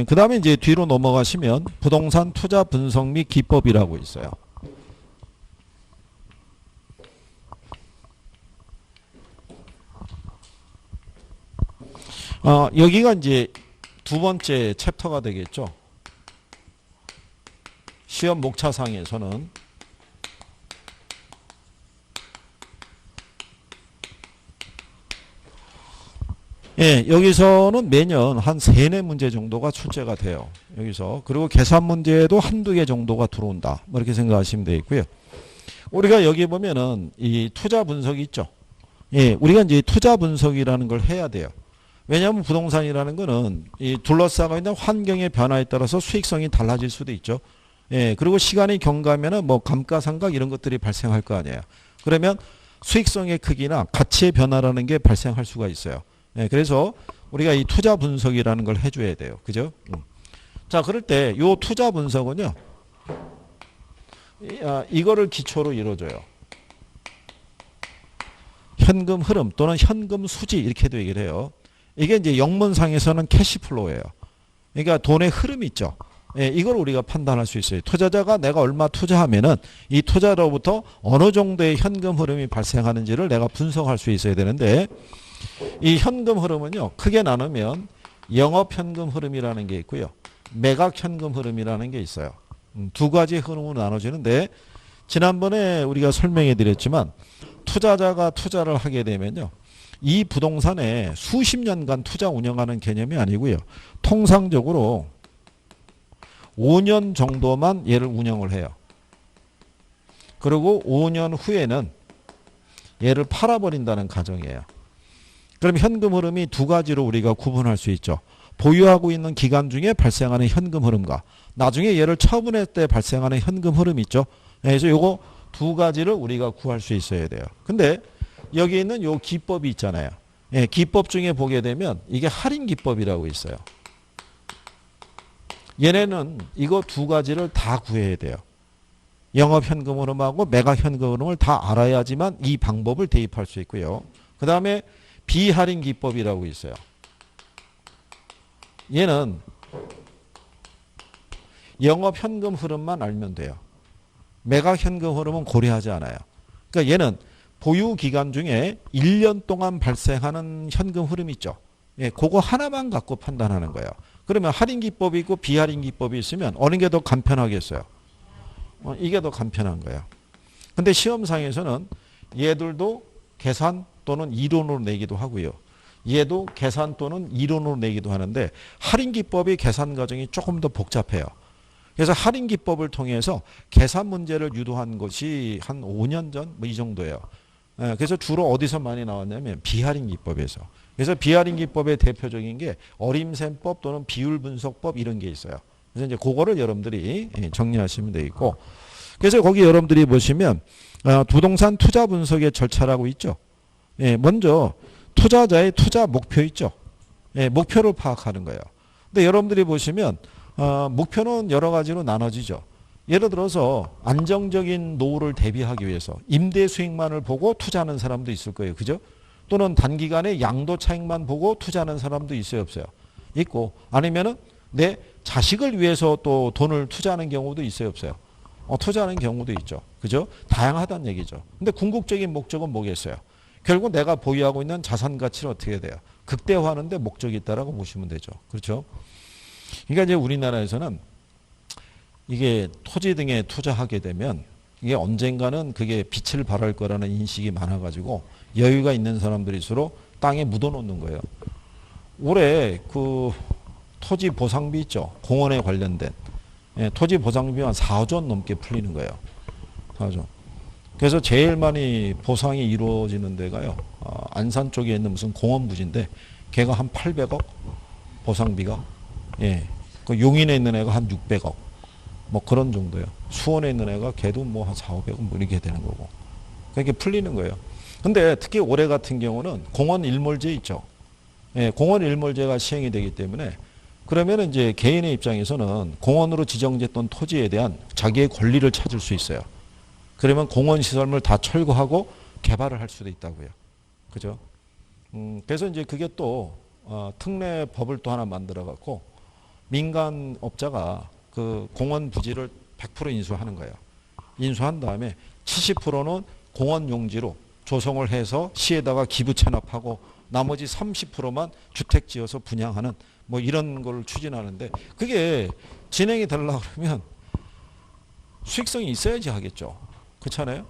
Speaker 1: 그 다음에 이제 뒤로 넘어가시면 부동산 투자 분석 및 기법이라고 있어요. 여기가 이제 두 번째 챕터가 되겠죠. 시험 목차상에서는 여기서는 매년 한 3, 4문제 정도가 출제가 돼요. 여기서. 그리고 계산 문제도 한두 개 정도가 들어온다. 뭐 이렇게 생각하시면 되겠고요. 우리가 여기 보면은 이 투자 분석이 있죠. 우리가 이제 투자 분석이라는 걸 해야 돼요. 왜냐하면 부동산이라는 거는 이 둘러싸고 있는 환경의 변화에 따라서 수익성이 달라질 수도 있죠. 그리고 시간이 경과하면은 뭐 감가상각 이런 것들이 발생할 거 아니에요. 그러면 수익성의 크기나 가치의 변화라는 게 발생할 수가 있어요. 그래서 우리가 이 투자 분석이라는 걸 해줘야 돼요. 그죠? 자, 그럴 때 요 투자 분석은요, 이거를 기초로 이루어져요. 현금 흐름 또는 현금 수지 이렇게도 얘기를 해요. 이게 이제 영문상에서는 캐시플로우예요. 그러니까 돈의 흐름이 있죠. 이걸 우리가 판단할 수 있어요. 투자자가 내가 얼마 투자하면은 이 투자로부터 어느 정도의 현금 흐름이 발생하는지를 내가 분석할 수 있어야 되는데, 이 현금 흐름은요, 크게 나누면 영업 현금 흐름이라는 게 있고요, 매각 현금 흐름이라는 게 있어요. 두 가지 흐름으로 나눠지는데, 지난번에 우리가 설명해 드렸지만 투자자가 투자를 하게 되면요, 이 부동산에 수십 년간 투자 운영하는 개념이 아니고요, 통상적으로 5년 정도만 얘를 운영을 해요. 그리고 5년 후에는 얘를 팔아버린다는 가정이에요. 그럼 현금 흐름이 두 가지로 우리가 구분할 수 있죠. 보유하고 있는 기간 중에 발생하는 현금 흐름과 나중에 얘를 처분할 때 발생하는 현금 흐름 있죠. 그래서 요거 두 가지를 우리가 구할 수 있어야 돼요. 근데 여기 있는 요 기법이 있잖아요. 기법 중에 보게 되면 이게 할인 기법이라고 있어요. 얘네는 이거 두 가지를 다 구해야 돼요. 영업 현금 흐름하고 매각 현금 흐름을 다 알아야지만 이 방법을 대입할 수 있고요. 그 다음에 비할인 기법이라고 있어요. 얘는 영업 현금 흐름만 알면 돼요. 매각 현금 흐름은 고려하지 않아요. 그러니까 얘는 보유 기간 중에 1년 동안 발생하는 현금 흐름 있죠. 그거 하나만 갖고 판단하는 거예요. 그러면 할인 기법이 있고 비할인 기법이 있으면 어느 게 더 간편하겠어요? 이게 더 간편한 거예요. 근데 시험상에서는 얘들도 계산 또는 이론으로 내기도 하고요. 얘도 계산 또는 이론으로 내기도 하는데 할인 기법의 계산 과정이 조금 더 복잡해요. 그래서 할인 기법을 통해서 계산 문제를 유도한 것이 한 5년 전 뭐 이 정도예요. 그래서 주로 어디서 많이 나왔냐면 비할인 기법에서. 그래서 비할인 기법의 대표적인 게 어림셈법 또는 비율 분석법 이런 게 있어요. 그래서 이제 그거를 여러분들이 정리하시면 되겠고, 그래서 거기 여러분들이 보시면 부동산 투자 분석의 절차라고 있죠. 먼저 투자자의 투자 목표 있죠. 목표를 파악하는 거예요. 근데 여러분들이 보시면 목표는 여러 가지로 나눠지죠. 예를 들어서 안정적인 노후를 대비하기 위해서 임대 수익만을 보고 투자하는 사람도 있을 거예요. 그죠? 또는 단기간에 양도 차익만 보고 투자하는 사람도 있어요, 없어요? 있고, 아니면은 내 자식을 위해서 또 돈을 투자하는 경우도 있어요, 없어요? 투자하는 경우도 있죠. 그죠? 다양하다는 얘기죠. 근데 궁극적인 목적은 뭐겠어요? 결국 내가 보유하고 있는 자산 가치를 어떻게 해야 돼요? 극대화하는 데 목적이 있다라고 보시면 되죠. 그렇죠? 그러니까 이제 우리나라에서는 이게 토지 등에 투자하게 되면 이게 언젠가는 그게 빛을 발할 거라는 인식이 많아가지고 여유가 있는 사람들일수록 땅에 묻어놓는 거예요. 올해 그 토지 보상비 있죠. 공원에 관련된 토지 보상비가 한 4조 원 넘게 풀리는 거예요. 4조. 그래서 제일 많이 보상이 이루어지는 데가요. 안산 쪽에 있는 무슨 공원 부지인데 걔가 한 800억 보상비가. 예. 그 용인에 있는 애가 한 600억. 뭐 그런 정도요. 수원에 있는 애가 걔도 뭐 한 4, 500억 뭐 이렇게 되는 거고. 그렇게 풀리는 거예요. 근데 특히 올해 같은 경우는 공원 일몰제 있죠. 예, 공원 일몰제가 시행이 되기 때문에 그러면 이제 개인의 입장에서는 공원으로 지정됐던 토지에 대한 자기의 권리를 찾을 수 있어요. 그러면 공원 시설물 다 철거하고 개발을 할 수도 있다고요. 그죠? 그래서 이제 그게 또 특례 법을 또 하나 만들어 갖고 민간 업자가 그 공원 부지를 100% 인수하는 거예요. 인수한 다음에 70%는 공원 용지로 조성을 해서 시에다가 기부 체납하고 나머지 30%만 주택 지어서 분양하는 뭐 이런 걸 추진하는데 그게 진행이 되려고 그러면 수익성이 있어야지 하겠죠. 그렇잖아요?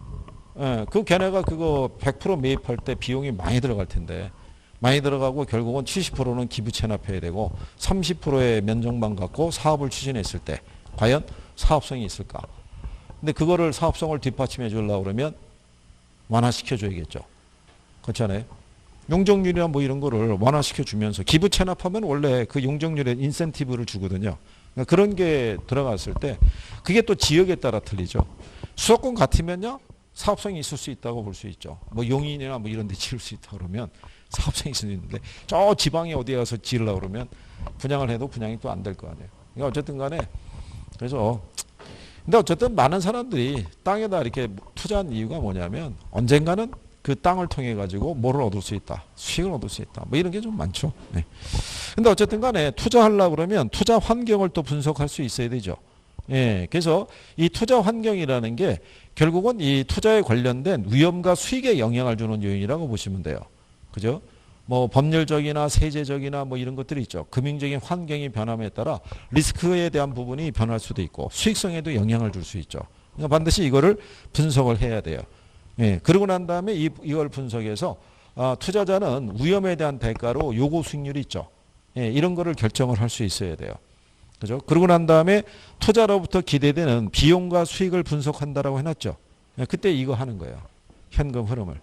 Speaker 1: 예, 그 걔네가 그거 100% 매입할 때 비용이 많이 들어갈 텐데 많이 들어가고 결국은 70%는 기부 체납해야 되고 30%의 면적만 갖고 사업을 추진했을 때 과연 사업성이 있을까? 근데 그거를 사업성을 뒷받침해 주려고 그러면 완화시켜 줘야겠죠. 그렇잖아요? 용적률이나 뭐 이런 거를 완화시켜 주면서 기부 체납하면 원래 그 용적률에 인센티브를 주거든요. 그러니까 그런 게 들어갔을 때 그게 또 지역에 따라 틀리죠. 수도권 같으면요. 사업성이 있을 수 있다고 볼 수 있죠. 뭐 용인이나 뭐 이런 데 지을 수 있다 그러면 사업성이 있을 수 있는데 저 지방에 어디에 가서 지으려고 그러면 분양을 해도 분양이 또 안 될 거 아니에요. 그러니까 어쨌든 간에 그래서 근데 어쨌든 많은 사람들이 땅에다 이렇게 투자한 이유가 뭐냐면 언젠가는 그 땅을 통해 가지고 뭐를 얻을 수 있다. 수익을 얻을 수 있다. 뭐 이런 게 좀 많죠. 네. 근데 어쨌든 간에 투자하려고 그러면 투자 환경을 또 분석할 수 있어야 되죠. 예. 그래서 이 투자 환경이라는 게 결국은 이 투자에 관련된 위험과 수익에 영향을 주는 요인이라고 보시면 돼요. 그죠? 뭐 법률적이나 세제적이나 뭐 이런 것들이 있죠. 금융적인 환경이 변함에 따라 리스크에 대한 부분이 변할 수도 있고 수익성에도 영향을 줄 수 있죠. 그러니까 반드시 이거를 분석을 해야 돼요. 예, 그러고 난 다음에 이걸 분석해서 투자자는 위험에 대한 대가로 요구 수익률이 있죠. 예, 이런 거를 결정을 할 수 있어야 돼요. 그죠? 그러고 난 다음에 투자로부터 기대되는 비용과 수익을 분석한다라고 해놨죠. 예, 그때 이거 하는 거예요. 현금 흐름을.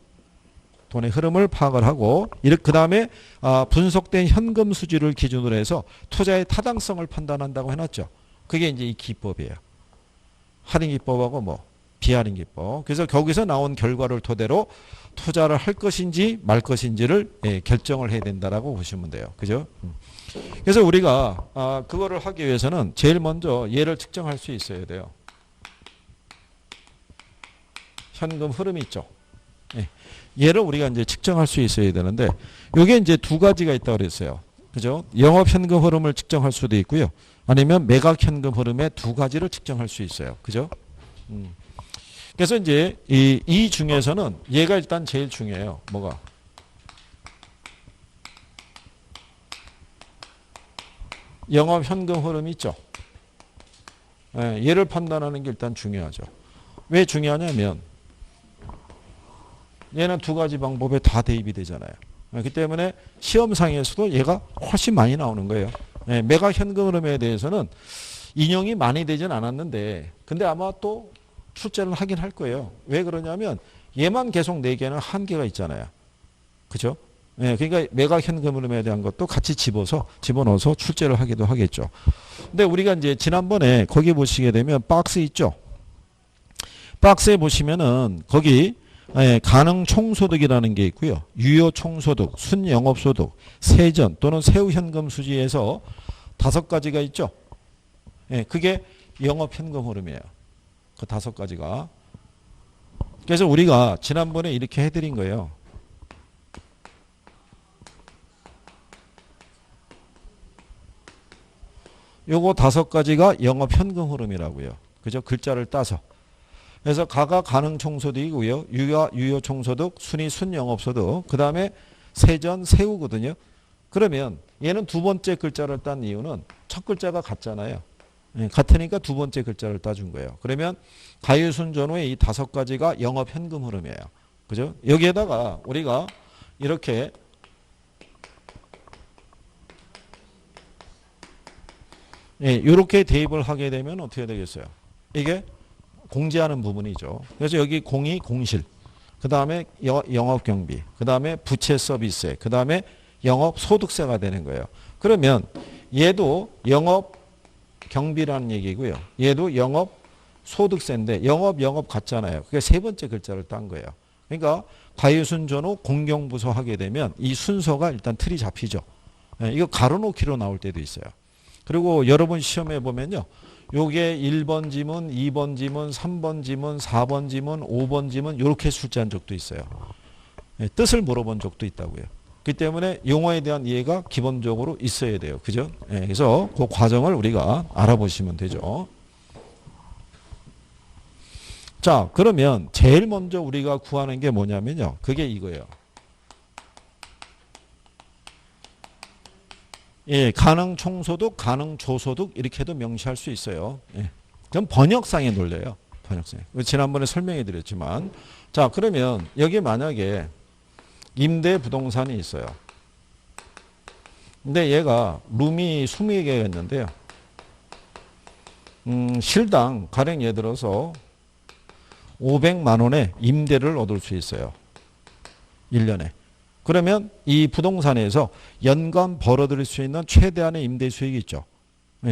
Speaker 1: 돈의 흐름을 파악을 하고 그 다음에 분석된 현금 수지를 기준으로 해서 투자의 타당성을 판단한다고 해놨죠. 그게 이제 이 기법이에요. 할인 기법하고 뭐 비할인 기법. 그래서 거기서 나온 결과를 토대로 투자를 할 것인지 말 것인지를 결정을 해야 된다라고 보시면 돼요. 그죠? 그래서 우리가 그거를 하기 위해서는 제일 먼저 얘를 측정할 수 있어야 돼요. 현금 흐름이 있죠. 얘를 우리가 이제 측정할 수 있어야 되는데 이게 이제 두 가지가 있다고 그랬어요. 그죠? 영업 현금 흐름을 측정할 수도 있고요. 아니면 매각 현금 흐름의 두 가지를 측정할 수 있어요. 그죠? 그래서 이제 이 중에서는 얘가 일단 제일 중요해요. 뭐가? 영업 현금 흐름이 있죠. 얘를 판단하는 게 일단 중요하죠. 왜 중요하냐면 얘는 두 가지 방법에 다 대입이 되잖아요. 그렇기 때문에 시험상에서도 얘가 훨씬 많이 나오는 거예요. 매각 현금 흐름에 대해서는 인용이 많이 되진 않았는데 근데 아마 또 출제를 하긴 할 거예요. 왜 그러냐면 얘만 계속 내기에는 한계가 있잖아요. 그죠? 그러니까 매각 현금 흐름에 대한 것도 같이 집어넣어서 출제를 하기도 하겠죠. 근데 우리가 이제 지난번에 거기 보시게 되면 박스 있죠? 박스에 보시면은 거기 가능 총소득이라는 게 있고요. 유효 총소득, 순영업소득, 세전 또는 세후현금 수지에서 5가지가 있죠. 그게 영업현금 흐름이에요. 그 5가지가. 그래서 우리가 지난번에 이렇게 해드린 거예요. 요거 5가지가 영업현금 흐름이라고요. 그죠? 글자를 따서. 그래서 가가 가능 총소득이고요. 유가 유효 총소득, 순이 순영업소득, 그 다음에 세전 세후거든요. 그러면 얘는 두 번째 글자를 딴 이유는 첫 글자가 같잖아요. 같으니까 두 번째 글자를 따준 거예요. 그러면 가유순전후의 이 5가지가 영업현금 흐름이에요. 그죠? 여기에다가 우리가 이렇게 이렇게 대입을 하게 되면 어떻게 되겠어요? 이게 공제하는 부분이죠. 그래서 여기 공이 공실, 그 다음에 영업경비, 그 다음에 부채 서비스세, 그 다음에 영업소득세가 되는 거예요. 그러면 얘도 영업 경비라는 얘기고요. 얘도 영업 소득세인데 영업 같잖아요. 그게 세 번째 글자를 딴 거예요. 그러니까 가유순전후 공경부서 하게 되면 이 순서가 일단 틀이 잡히죠. 이거 가로놓기로 나올 때도 있어요. 그리고 여러분 시험에 보면요. 요게 1번 지문, 2번 지문, 3번 지문, 4번 지문, 5번 지문 이렇게 출제한 적도 있어요. 뜻을 물어본 적도 있다고요. 그렇기 때문에 용어에 대한 이해가 기본적으로 있어야 돼요. 그죠? 그래서 그 과정을 우리가 알아보시면 되죠. 자, 그러면 제일 먼저 우리가 구하는 게 뭐냐면요. 그게 이거예요. 가능 총소득, 가능 조소득 이렇게도 명시할 수 있어요. 그럼 번역상에 놀려요. 번역상에. 지난번에 설명해 드렸지만 자, 그러면 여기 만약에 임대 부동산이 있어요. 근데 얘가 룸이 20개가 있는데요. 실당 가령 예를 들어서 500만 원의 임대를 얻을 수 있어요. 1년에. 그러면 이 부동산에서 연간 벌어들일 수 있는 최대한의 임대 수익이 있죠.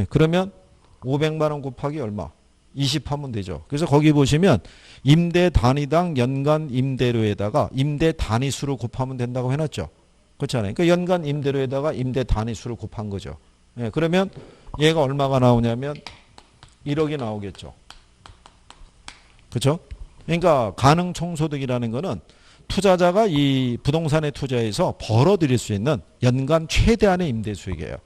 Speaker 1: 그러면 500만 원 곱하기 얼마? 20 하면 되죠. 그래서 거기 보시면 임대 단위당 연간 임대료에다가 임대 단위수를 곱하면 된다고 해놨죠. 그렇잖아요. 그러니까 연간 임대료에다가 임대 단위수를 곱한 거죠. 그러면 얘가 얼마가 나오냐면 1억이 나오겠죠. 그렇죠? 그러니까 가능 총소득이라는 거는 투자자가 이 부동산에 투자해서 벌어들일 수 있는 연간 최대한의 임대 수익이에요.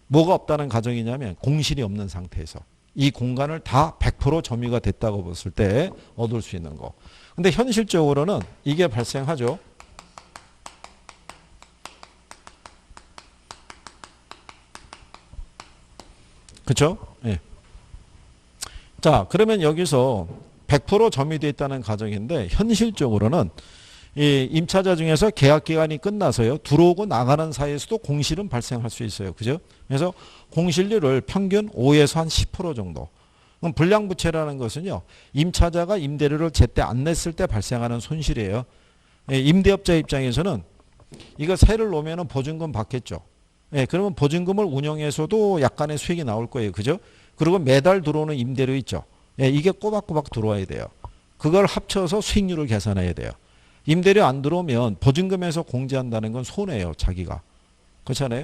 Speaker 1: 뭐가 없다는 가정이냐면 공실이 없는 상태에서 이 공간을 다 100% 점유가 됐다고 봤을 때 얻을 수 있는 거. 근데 현실적으로는 이게 발생하죠. 그렇죠? 예. 자, 그러면 여기서 100% 점유되어 있다는 가정인데 현실적으로는 이 임차자 중에서 계약 기간이 끝나서요. 들어오고 나가는 사이에서도 공실은 발생할 수 있어요. 그죠? 그래서 공실률을 평균 5에서 한 10% 정도. 그럼 불량부채라는 것은요. 임차자가 임대료를 제때 안 냈을 때 발생하는 손실이에요. 임대업자 입장에서는 이거 세를 놓으면 보증금 받겠죠. 그러면 보증금을 운영해서도 약간의 수익이 나올 거예요. 그죠? 그리고 매달 들어오는 임대료 있죠. 이게 꼬박꼬박 들어와야 돼요. 그걸 합쳐서 수익률을 계산해야 돼요. 임대료 안 들어오면 보증금에서 공제한다는 건 손해예요. 자기가. 그렇잖아요.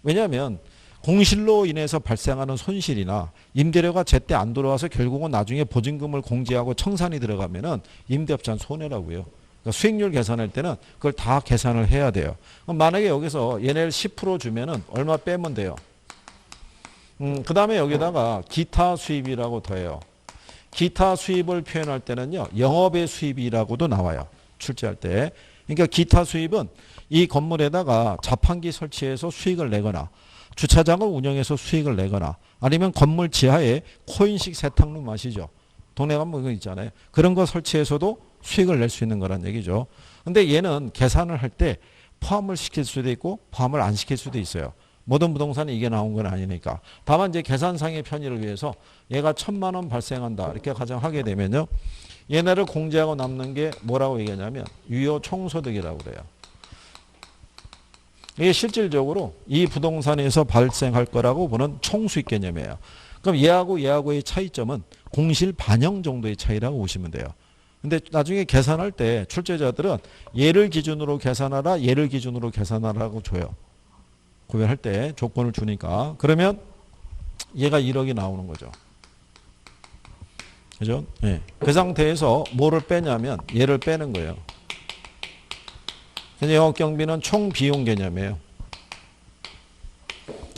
Speaker 1: 왜냐하면 공실로 인해서 발생하는 손실이나 임대료가 제때 안 들어와서 결국은 나중에 보증금을 공제하고 청산이 들어가면은 임대업자는 손해라고요. 그러니까 수익률 계산할 때는 그걸 다 계산을 해야 돼요. 그럼 만약에 여기서 얘네를 10% 주면은 얼마 빼면 돼요. 그 다음에 여기다가 기타 수입이라고 더해요. 기타 수입을 표현할 때는요. 영업의 수입이라고도 나와요. 출제할 때. 그러니까 기타 수입은 이 건물에다가 자판기 설치해서 수익을 내거나 주차장을 운영해서 수익을 내거나 아니면 건물 지하에 코인식 세탁룸 아시죠? 동네 가면 그거 있잖아요. 그런 거 설치해서도 수익을 낼 수 있는 거란 얘기죠. 근데 얘는 계산을 할 때 포함을 시킬 수도 있고 포함을 안 시킬 수도 있어요. 모든 부동산이 이게 나온 건 아니니까. 다만 이제 계산상의 편의를 위해서 얘가 1,000만 원 발생한다. 이렇게 가정하게 되면요. 얘네를 공제하고 남는 게 뭐라고 얘기하냐면 유효 총소득이라고 그래요. 이게 실질적으로 이 부동산에서 발생할 거라고 보는 총수익 개념이에요. 그럼 얘하고의 차이점은 공실 반영 정도의 차이라고 보시면 돼요. 근데 나중에 계산할 때 출제자들은 얘를 기준으로 계산하라, 얘를 기준으로 계산하라고 줘요. 구별할 때 조건을 주니까. 그러면 얘가 1억이 나오는 거죠. 그죠? 네. 그 상태에서 뭐를 빼냐면 얘를 빼는 거예요. 영업경비는 총 비용 개념이에요.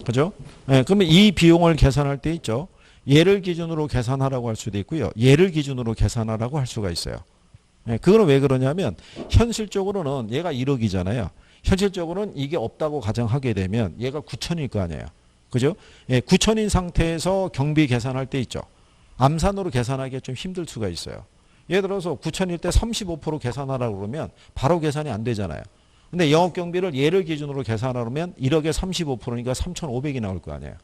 Speaker 1: 그죠? 네. 그러면 이 비용을 계산할 때 있죠. 얘를 기준으로 계산하라고 할 수도 있고요. 얘를 기준으로 계산하라고 할 수가 있어요. 네. 그거는 왜 그러냐면 현실적으로는 얘가 1억이잖아요. 현실적으로는 이게 없다고 가정하게 되면 얘가 9천일 거 아니에요. 그죠? 예, 9천인 상태에서 경비 계산할 때 있죠. 암산으로 계산하기가 좀 힘들 수가 있어요. 예를 들어서 9천일 때 35% 계산하라고 그러면 바로 계산이 안 되잖아요. 근데 영업경비를 얘를 기준으로 계산하려면 1억에 35%니까 3,500이 나올 거 아니에요.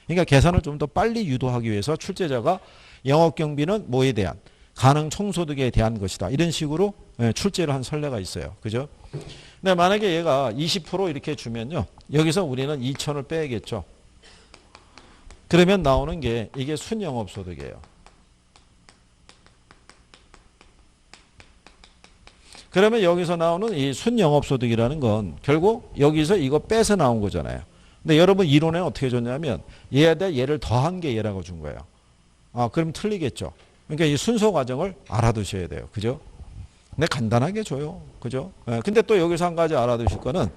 Speaker 1: 그러니까 계산을 좀 더 빨리 유도하기 위해서 출제자가 영업경비는 뭐에 대한 가능 총소득에 대한 것이다. 이런 식으로 출제를 한 선례가 있어요. 그죠? 근데 만약에 얘가 20% 이렇게 주면요. 여기서 우리는 2천을 빼야겠죠. 그러면 나오는 게 이게 순영업소득이에요. 그러면 여기서 나오는 이 순영업소득이라는 건 결국 여기서 이거 빼서 나온 거잖아요. 근데 여러분 이론에 어떻게 줬냐면 얘에다 얘를 더한 게 얘라고 준 거예요. 아, 그럼 틀리겠죠. 그러니까 이 순서 과정을 알아두셔야 돼요. 그죠? 근데 간단하게 줘요. 그죠? 예, 근데 또 여기서 한 가지 알아두실 거는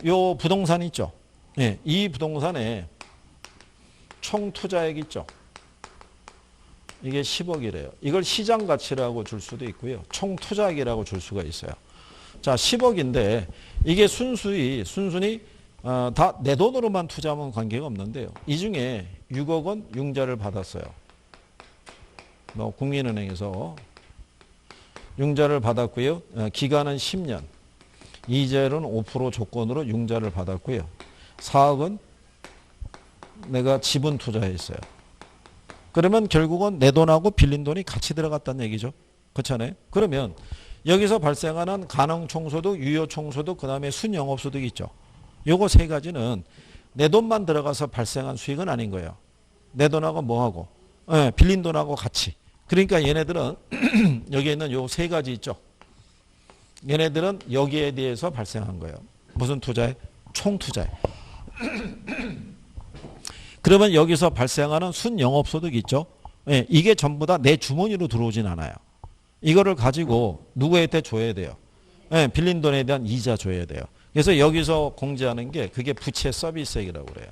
Speaker 1: 요 부동산 있죠. 예, 이 부동산에 총 투자액 있죠. 이게 10억이래요. 이걸 시장 가치라고 줄 수도 있고요. 총 투자액이라고 줄 수가 있어요. 자, 10억인데 이게 순순히 다 내 돈으로만 투자하면 관계가 없는데요. 이 중에 6억 원 융자를 받았어요. 뭐 국민은행에서 융자를 받았고요. 기간은 10년. 이자율은 5% 조건으로 융자를 받았고요. 4억은 내가 지분 투자했어요. 그러면 결국은 내 돈하고 빌린 돈이 같이 들어갔다는 얘기죠. 그렇잖아요. 그러면 여기서 발생하는 가능총소득, 유효총소득, 그 다음에 순영업소득이 있죠. 요거 세 가지는 내 돈만 들어가서 발생한 수익은 아닌 거예요. 내 돈하고 뭐하고? 네, 빌린 돈하고 같이. 그러니까 얘네들은 여기에 있는 요 세 가지 있죠. 얘네들은 여기에 대해서 발생한 거예요. 무슨 투자에? 총투자에. 그러면 여기서 발생하는 순영업소득 있죠. 예, 이게 전부 다 내 주머니로 들어오진 않아요. 이거를 가지고 누구한테 줘야 돼요. 예, 빌린 돈에 대한 이자 줘야 돼요. 그래서 여기서 공제하는 게 그게 부채 서비스액이라고 그래요.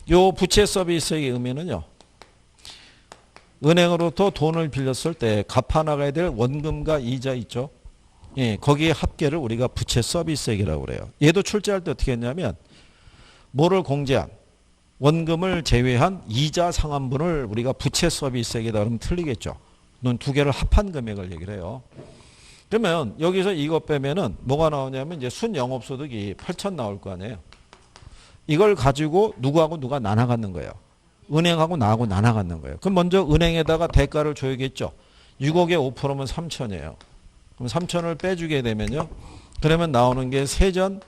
Speaker 1: 요 부채 서비스액의 의미는요. 은행으로부터 돈을 빌렸을 때 갚아나가야 될 원금과 이자 있죠. 예, 거기에 합계를 우리가 부채 서비스액이라고 그래요. 얘도 출제할 때 어떻게 했냐면 뭐를 공제한 원금을 제외한 이자 상환분을 우리가 부채 서비스액이다 그러면 틀리겠죠. 눈 두 개를 합한 금액을 얘기를 해요. 그러면 여기서 이거 빼면은 뭐가 나오냐면 이제 순영업소득이 8천 나올 거 아니에요. 이걸 가지고 누구하고 누가 나눠갖는 거예요. 은행하고 나하고 나눠갖는 거예요. 그럼 먼저 은행에다가 대가를 줘야겠죠. 6억에 5%면 3천이에요. 그럼 3천을 빼주게 되면요. 그러면 나오는 게 세전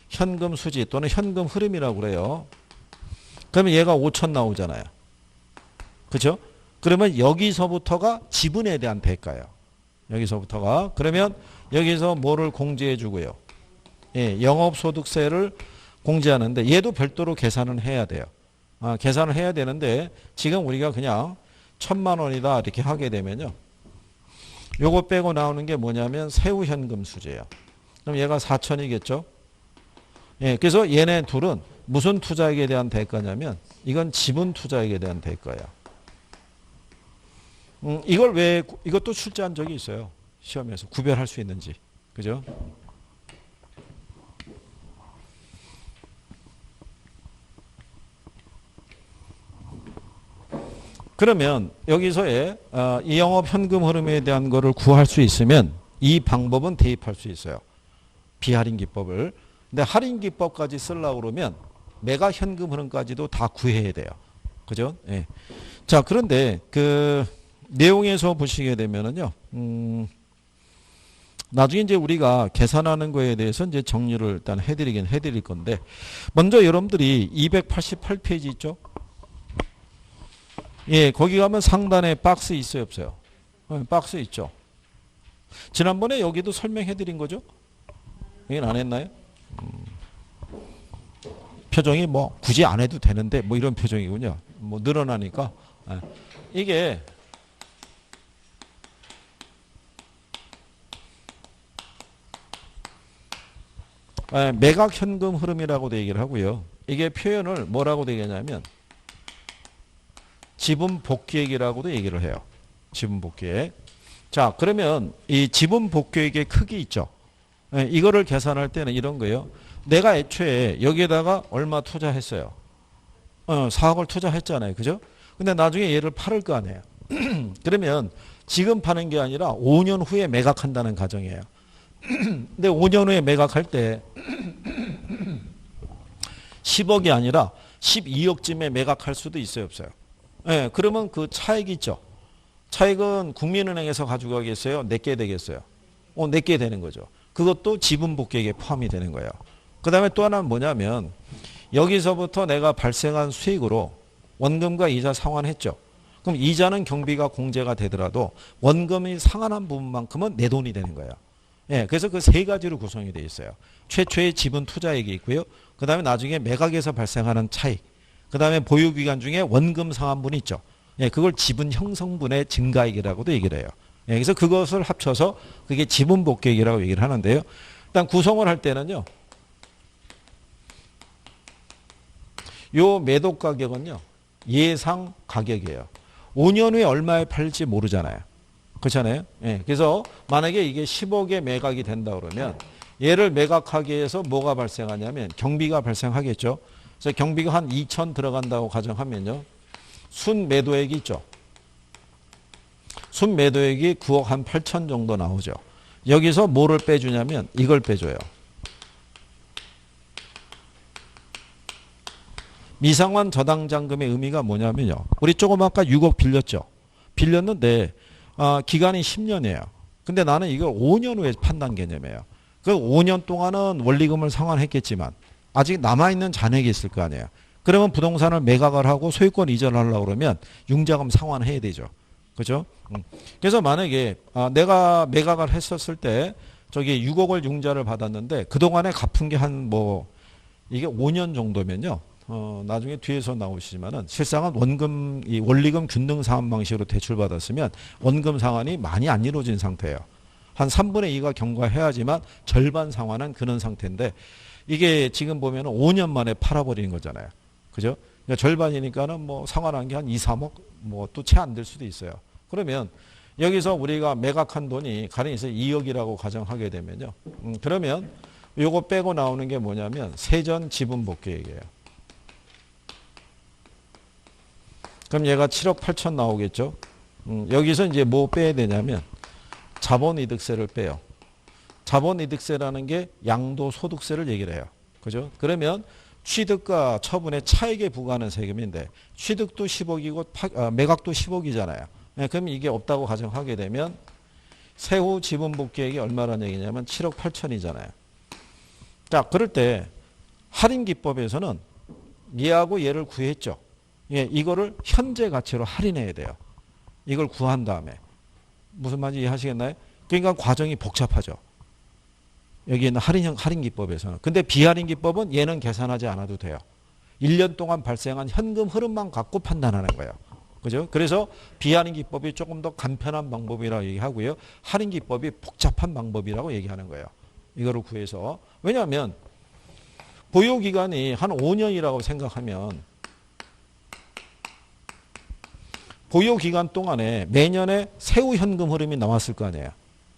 Speaker 1: 현금 수지 또는 현금 흐름이라고 그래요. 그러면 얘가 5천 나오잖아요. 그렇죠? 그러면 여기서부터가 지분에 대한 대가예요. 여기서부터가. 그러면 여기서 뭐를 공제해 주고요. 예, 영업소득세를 공제하는데 얘도 별도로 계산을 해야 돼요. 계산을 해야 되는데 지금 우리가 그냥 1,000만 원이다 이렇게 하게 되면요. 요거 빼고 나오는 게 뭐냐면 세후 현금 수지예요. 그럼 얘가 4천이겠죠. 예, 그래서 얘네 둘은 무슨 투자액에 대한 대가냐면 이건 지분 투자액에 대한 대가예요. 이걸 왜 이것도 출제한 적이 있어요. 시험에서 구별할 수 있는지. 그죠? 그러면 여기서의 이 영업 현금 흐름에 대한 거를 구할 수 있으면 이 방법은 대입할 수 있어요. 비할인 기법을. 근데 할인 기법까지 쓰려고 그러면 매각 현금 흐름까지도 다 구해야 돼요. 그죠? 예. 자, 그런데 그 내용에서 보시게 되면은요. 나중에 이제 우리가 계산하는 거에 대해서 이제 정리를 일단 해드릴 건데 먼저 여러분들이 288페이지 있죠? 예, 거기 가면 상단에 박스 있어요, 없어요? 박스 있죠. 지난번에 여기도 설명해 드린 거죠? 여긴 안 했나요? 표정이 뭐 굳이 안 해도 되는데 뭐 이런 표정이군요. 뭐 늘어나니까. 이게 매각 현금 흐름이라고도 얘기를 하고요. 이게 표현을 뭐라고 되겠냐면 지분 복귀액이라고도 얘기를 해요. 지분 복귀액. 자, 그러면 이 지분 복귀액의 크기 있죠. 이거를 계산할 때는 이런 거예요. 내가 애초에 여기에다가 얼마 투자했어요. 4억을 투자했잖아요. 그죠? 근데 나중에 얘를 팔을 거 아니에요. 그러면 지금 파는 게 아니라 5년 후에 매각한다는 가정이에요. 근데 5년 후에 매각할 때 10억이 아니라 12억쯤에 매각할 수도 있어요, 없어요? 예, 그러면 그 차액이 있죠. 차익은 국민은행에서 가지고 가겠어요? 내게 되겠어요? 내게 되는 거죠. 그것도 지분 복귀액에 포함이 되는 거예요. 그 다음에 또 하나는 뭐냐면 여기서부터 내가 발생한 수익으로 원금과 이자 상환했죠. 그럼 이자는 경비가 공제가 되더라도 원금이 상환한 부분만큼은 내 돈이 되는 거예요. 예, 그래서 그 세 가지로 구성이 되어 있어요. 최초의 지분 투자액이 있고요. 그 다음에 나중에 매각에서 발생하는 차익. 그 다음에 보유기간 중에 원금 상환분이 있죠. 예, 그걸 지분 형성분의 증가액이라고도 얘기를 해요. 예, 그래서 그것을 합쳐서 그게 지분 복귀액이라고 얘기를 하는데요. 일단 구성을 할 때는요. 요 매도 가격은요. 예상 가격이에요. 5년 후에 얼마에 팔릴지 모르잖아요. 그렇잖아요. 예, 그래서 만약에 이게 10억에 매각이 된다 그러면 얘를 매각하기 위해서 뭐가 발생하냐면 경비가 발생하겠죠. 그래서 경비가 한 2천 들어간다고 가정하면요. 순 매도액이 있죠. 순 매도액이 9억 한 8천 정도 나오죠. 여기서 뭐를 빼주냐면 이걸 빼줘요. 미상환 저당장금의 의미가 뭐냐면요. 우리 조금 아까 6억 빌렸죠. 빌렸는데 기간이 10년이에요. 근데 나는 이걸 5년 후에 판단 개념이에요. 그 5년 동안은 원리금을 상환했겠지만 아직 남아있는 잔액이 있을 거 아니에요. 그러면 부동산을 매각을 하고 소유권 이전하려고 그러면 융자금 상환해야 되죠. 그죠? 그래서 만약에 내가 매각을 했었을 때 저기 6억을 융자를 받았는데 그동안에 갚은 게 한 이게 5년 정도면요. 나중에 뒤에서 나오시지만은 실상은 이 원리금 균등 상환 방식으로 대출받았으면 원금 상환이 많이 안 이루어진 상태예요. 한 3분의 2가 경과해야지만 절반 상환은 그런 상태인데 이게 지금 보면 5년 만에 팔아버리는 거잖아요. 그죠? 그러니까 절반이니까는 상환한 게 한 2, 3억 또 채 안 될 수도 있어요. 그러면 여기서 우리가 매각한 돈이 가령 2억이라고 가정하게 되면요. 그러면 요거 빼고 나오는 게 뭐냐면 세전 지분 복귀액이에요. 그럼 얘가 7억 8천 나오겠죠. 여기서 이제 뭐 빼야 되냐면 자본이득세를 빼요. 자본이득세라는 게 양도소득세를 얘기를 해요. 그죠? 그러면 취득과 처분의 차익에 부과하는 세금인데 취득도 10억이고 매각도 10억이잖아요. 그럼 이게 없다고 가정하게 되면 세후 지분 복귀액이 얼마라는 얘기냐면 7억 8천이잖아요. 자, 그럴 때 할인기법에서는 얘하고 얘를 구했죠. 예, 이거를 현재 가치로 할인해야 돼요. 이걸 구한 다음에. 무슨 말인지 이해하시겠나요? 그러니까 과정이 복잡하죠. 여기 있는 할인기법에서는. 근데 비할인기법은 얘는 계산하지 않아도 돼요. 1년 동안 발생한 현금 흐름만 갖고 판단하는 거예요. 그죠? 그래서 비할인기법이 조금 더 간편한 방법이라고 얘기하고요. 할인기법이 복잡한 방법이라고 얘기하는 거예요. 이거를 구해서. 왜냐하면 보유기간이 한 5년이라고 생각하면 보유기간 동안에 매년에 세후 현금 흐름이 나왔을 거 아니에요.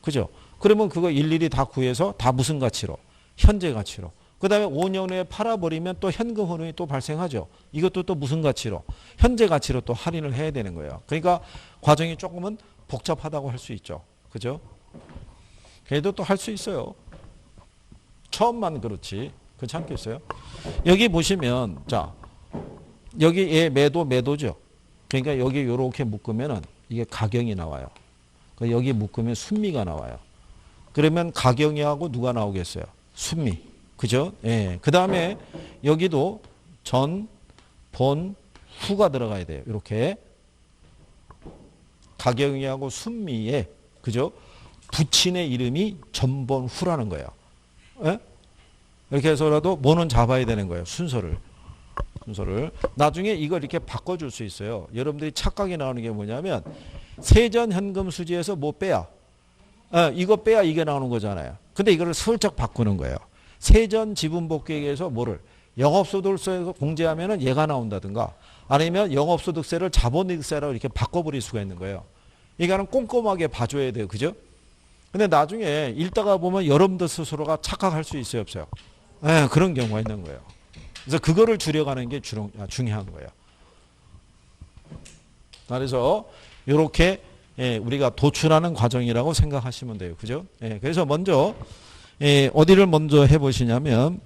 Speaker 1: 그죠? 그러면 그거 일일이 다 구해서 다 무슨 가치로? 현재 가치로. 그 다음에 5년 후에 팔아버리면 또 현금 흐름이 또 발생하죠. 이것도 또 무슨 가치로? 현재 가치로 또 할인을 해야 되는 거예요. 그러니까 과정이 조금은 복잡하다고 할 수 있죠. 그죠? 그래도 또 할 수 있어요. 처음만 그렇지. 그렇지 않겠어요? 여기 보시면, 자, 여기 얘 매도죠. 그러니까 여기 이렇게 묶으면은 이게 가경이 나와요. 여기 묶으면 순미가 나와요. 그러면 가경이하고 누가 나오겠어요? 순미. 그죠? 예. 그 다음에 여기도 전, 본, 후가 들어가야 돼요. 이렇게. 가경이하고 순미에, 그죠? 부친의 이름이 전, 본, 후라는 거예요. 예? 이렇게 해서라도 뭐는 잡아야 되는 거예요. 순서를. 나중에 이걸 이렇게 바꿔줄 수 있어요. 여러분들이 착각이 나오는 게 뭐냐면 세전 현금 수지에서 뭐 빼야 이거 빼야 이게 나오는 거잖아요. 근데 이거를 슬쩍 바꾸는 거예요. 세전 지분 복귀액에서 뭐를 영업소득세에서 공제하면은 얘가 나온다든가 아니면 영업소득세를 자본이득세라고 이렇게 바꿔버릴 수가 있는 거예요. 이거는 꼼꼼하게 봐줘야 돼요. 그죠? 근데 나중에 읽다가 보면 여러분들 스스로가 착각할 수 있어요, 없어요? 네, 그런 경우가 있는 거예요. 그래서 그거를 줄여가는 게 중요한 거예요. 그래서 이렇게 우리가 도출하는 과정이라고 생각하시면 돼요. 그죠? 그래서 먼저 어디를 먼저 해보시냐면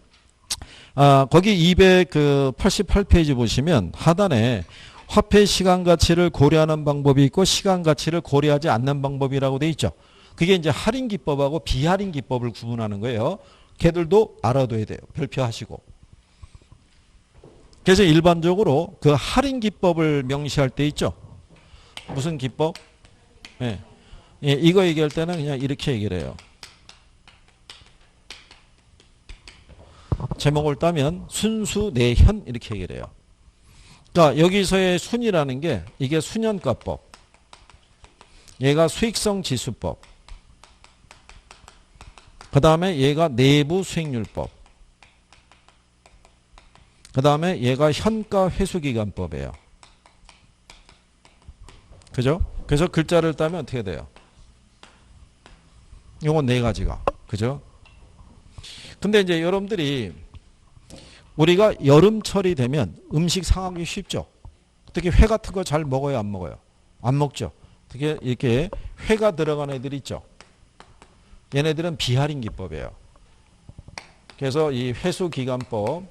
Speaker 1: 거기 288페이지 보시면 하단에 화폐 시간 가치를 고려하는 방법이 있고 시간 가치를 고려하지 않는 방법이라고 돼 있죠. 그게 이제 할인 기법하고 비할인 기법을 구분하는 거예요. 걔들도 알아둬야 돼요. 별표하시고. 그래서 일반적으로 그 할인 기법을 명시할 때 있죠. 무슨 기법? 예. 예, 이거 얘기할 때는 그냥 이렇게 얘기를 해요. 제목을 따면 순수 내현 이렇게 얘기를 해요. 그러니까 여기서의 순이라는 게 이게 순현가법. 얘가 수익성 지수법. 그 다음에 얘가 내부 수익률법. 그 다음에 얘가 현가 회수기간법이에요. 그죠? 그래서 글자를 따면 어떻게 돼요? 요건 네 가지가. 그죠? 근데 이제 여러분들이 우리가 여름철이 되면 음식 상하기 쉽죠? 특히 회 같은 거 잘 먹어요? 안 먹어요? 안 먹죠? 특히 이렇게 회가 들어간 애들 있죠? 얘네들은 비할인 기법이에요. 그래서 이 회수기간법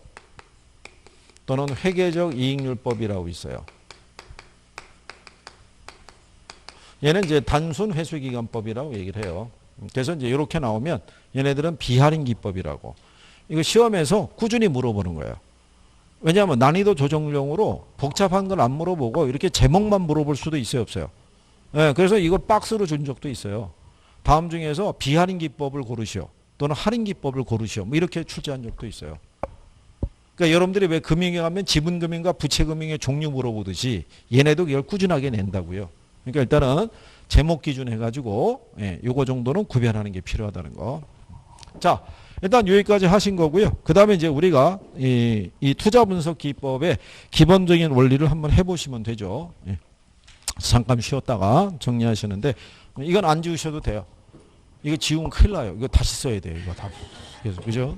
Speaker 1: 또는 회계적 이익률법이라고 있어요. 얘는 이제 단순 회수기간법이라고 얘기를 해요. 그래서 이제 이렇게 나오면 얘네들은 비할인 기법이라고. 이거 시험에서 꾸준히 물어보는 거예요. 왜냐하면 난이도 조정용으로 복잡한 건 안 물어보고 이렇게 제목만 물어볼 수도 있어요, 없어요? 네, 그래서 이걸 박스로 준 적도 있어요. 다음 중에서 비할인 기법을 고르시오. 또는 할인 기법을 고르시오. 뭐 이렇게 출제한 적도 있어요. 그러니까 여러분들이 왜 금융에 가면 지분금융과 부채금융의 종류 물어보듯이 얘네도 이걸 꾸준하게 낸다고요. 그러니까 일단은 제목 기준 해가지고 요거 정도는 구별하는 게 필요하다는 거. 자, 일단 여기까지 하신 거고요. 그 다음에 이제 우리가 이 투자 분석 기법의 기본적인 원리를 한번 해보시면 되죠. 잠깐 쉬었다가 정리하시는데 이건 안 지우셔도 돼요. 이거 지우면 큰일 나요. 이거 다시 써야 돼요. 이거 다. 그죠?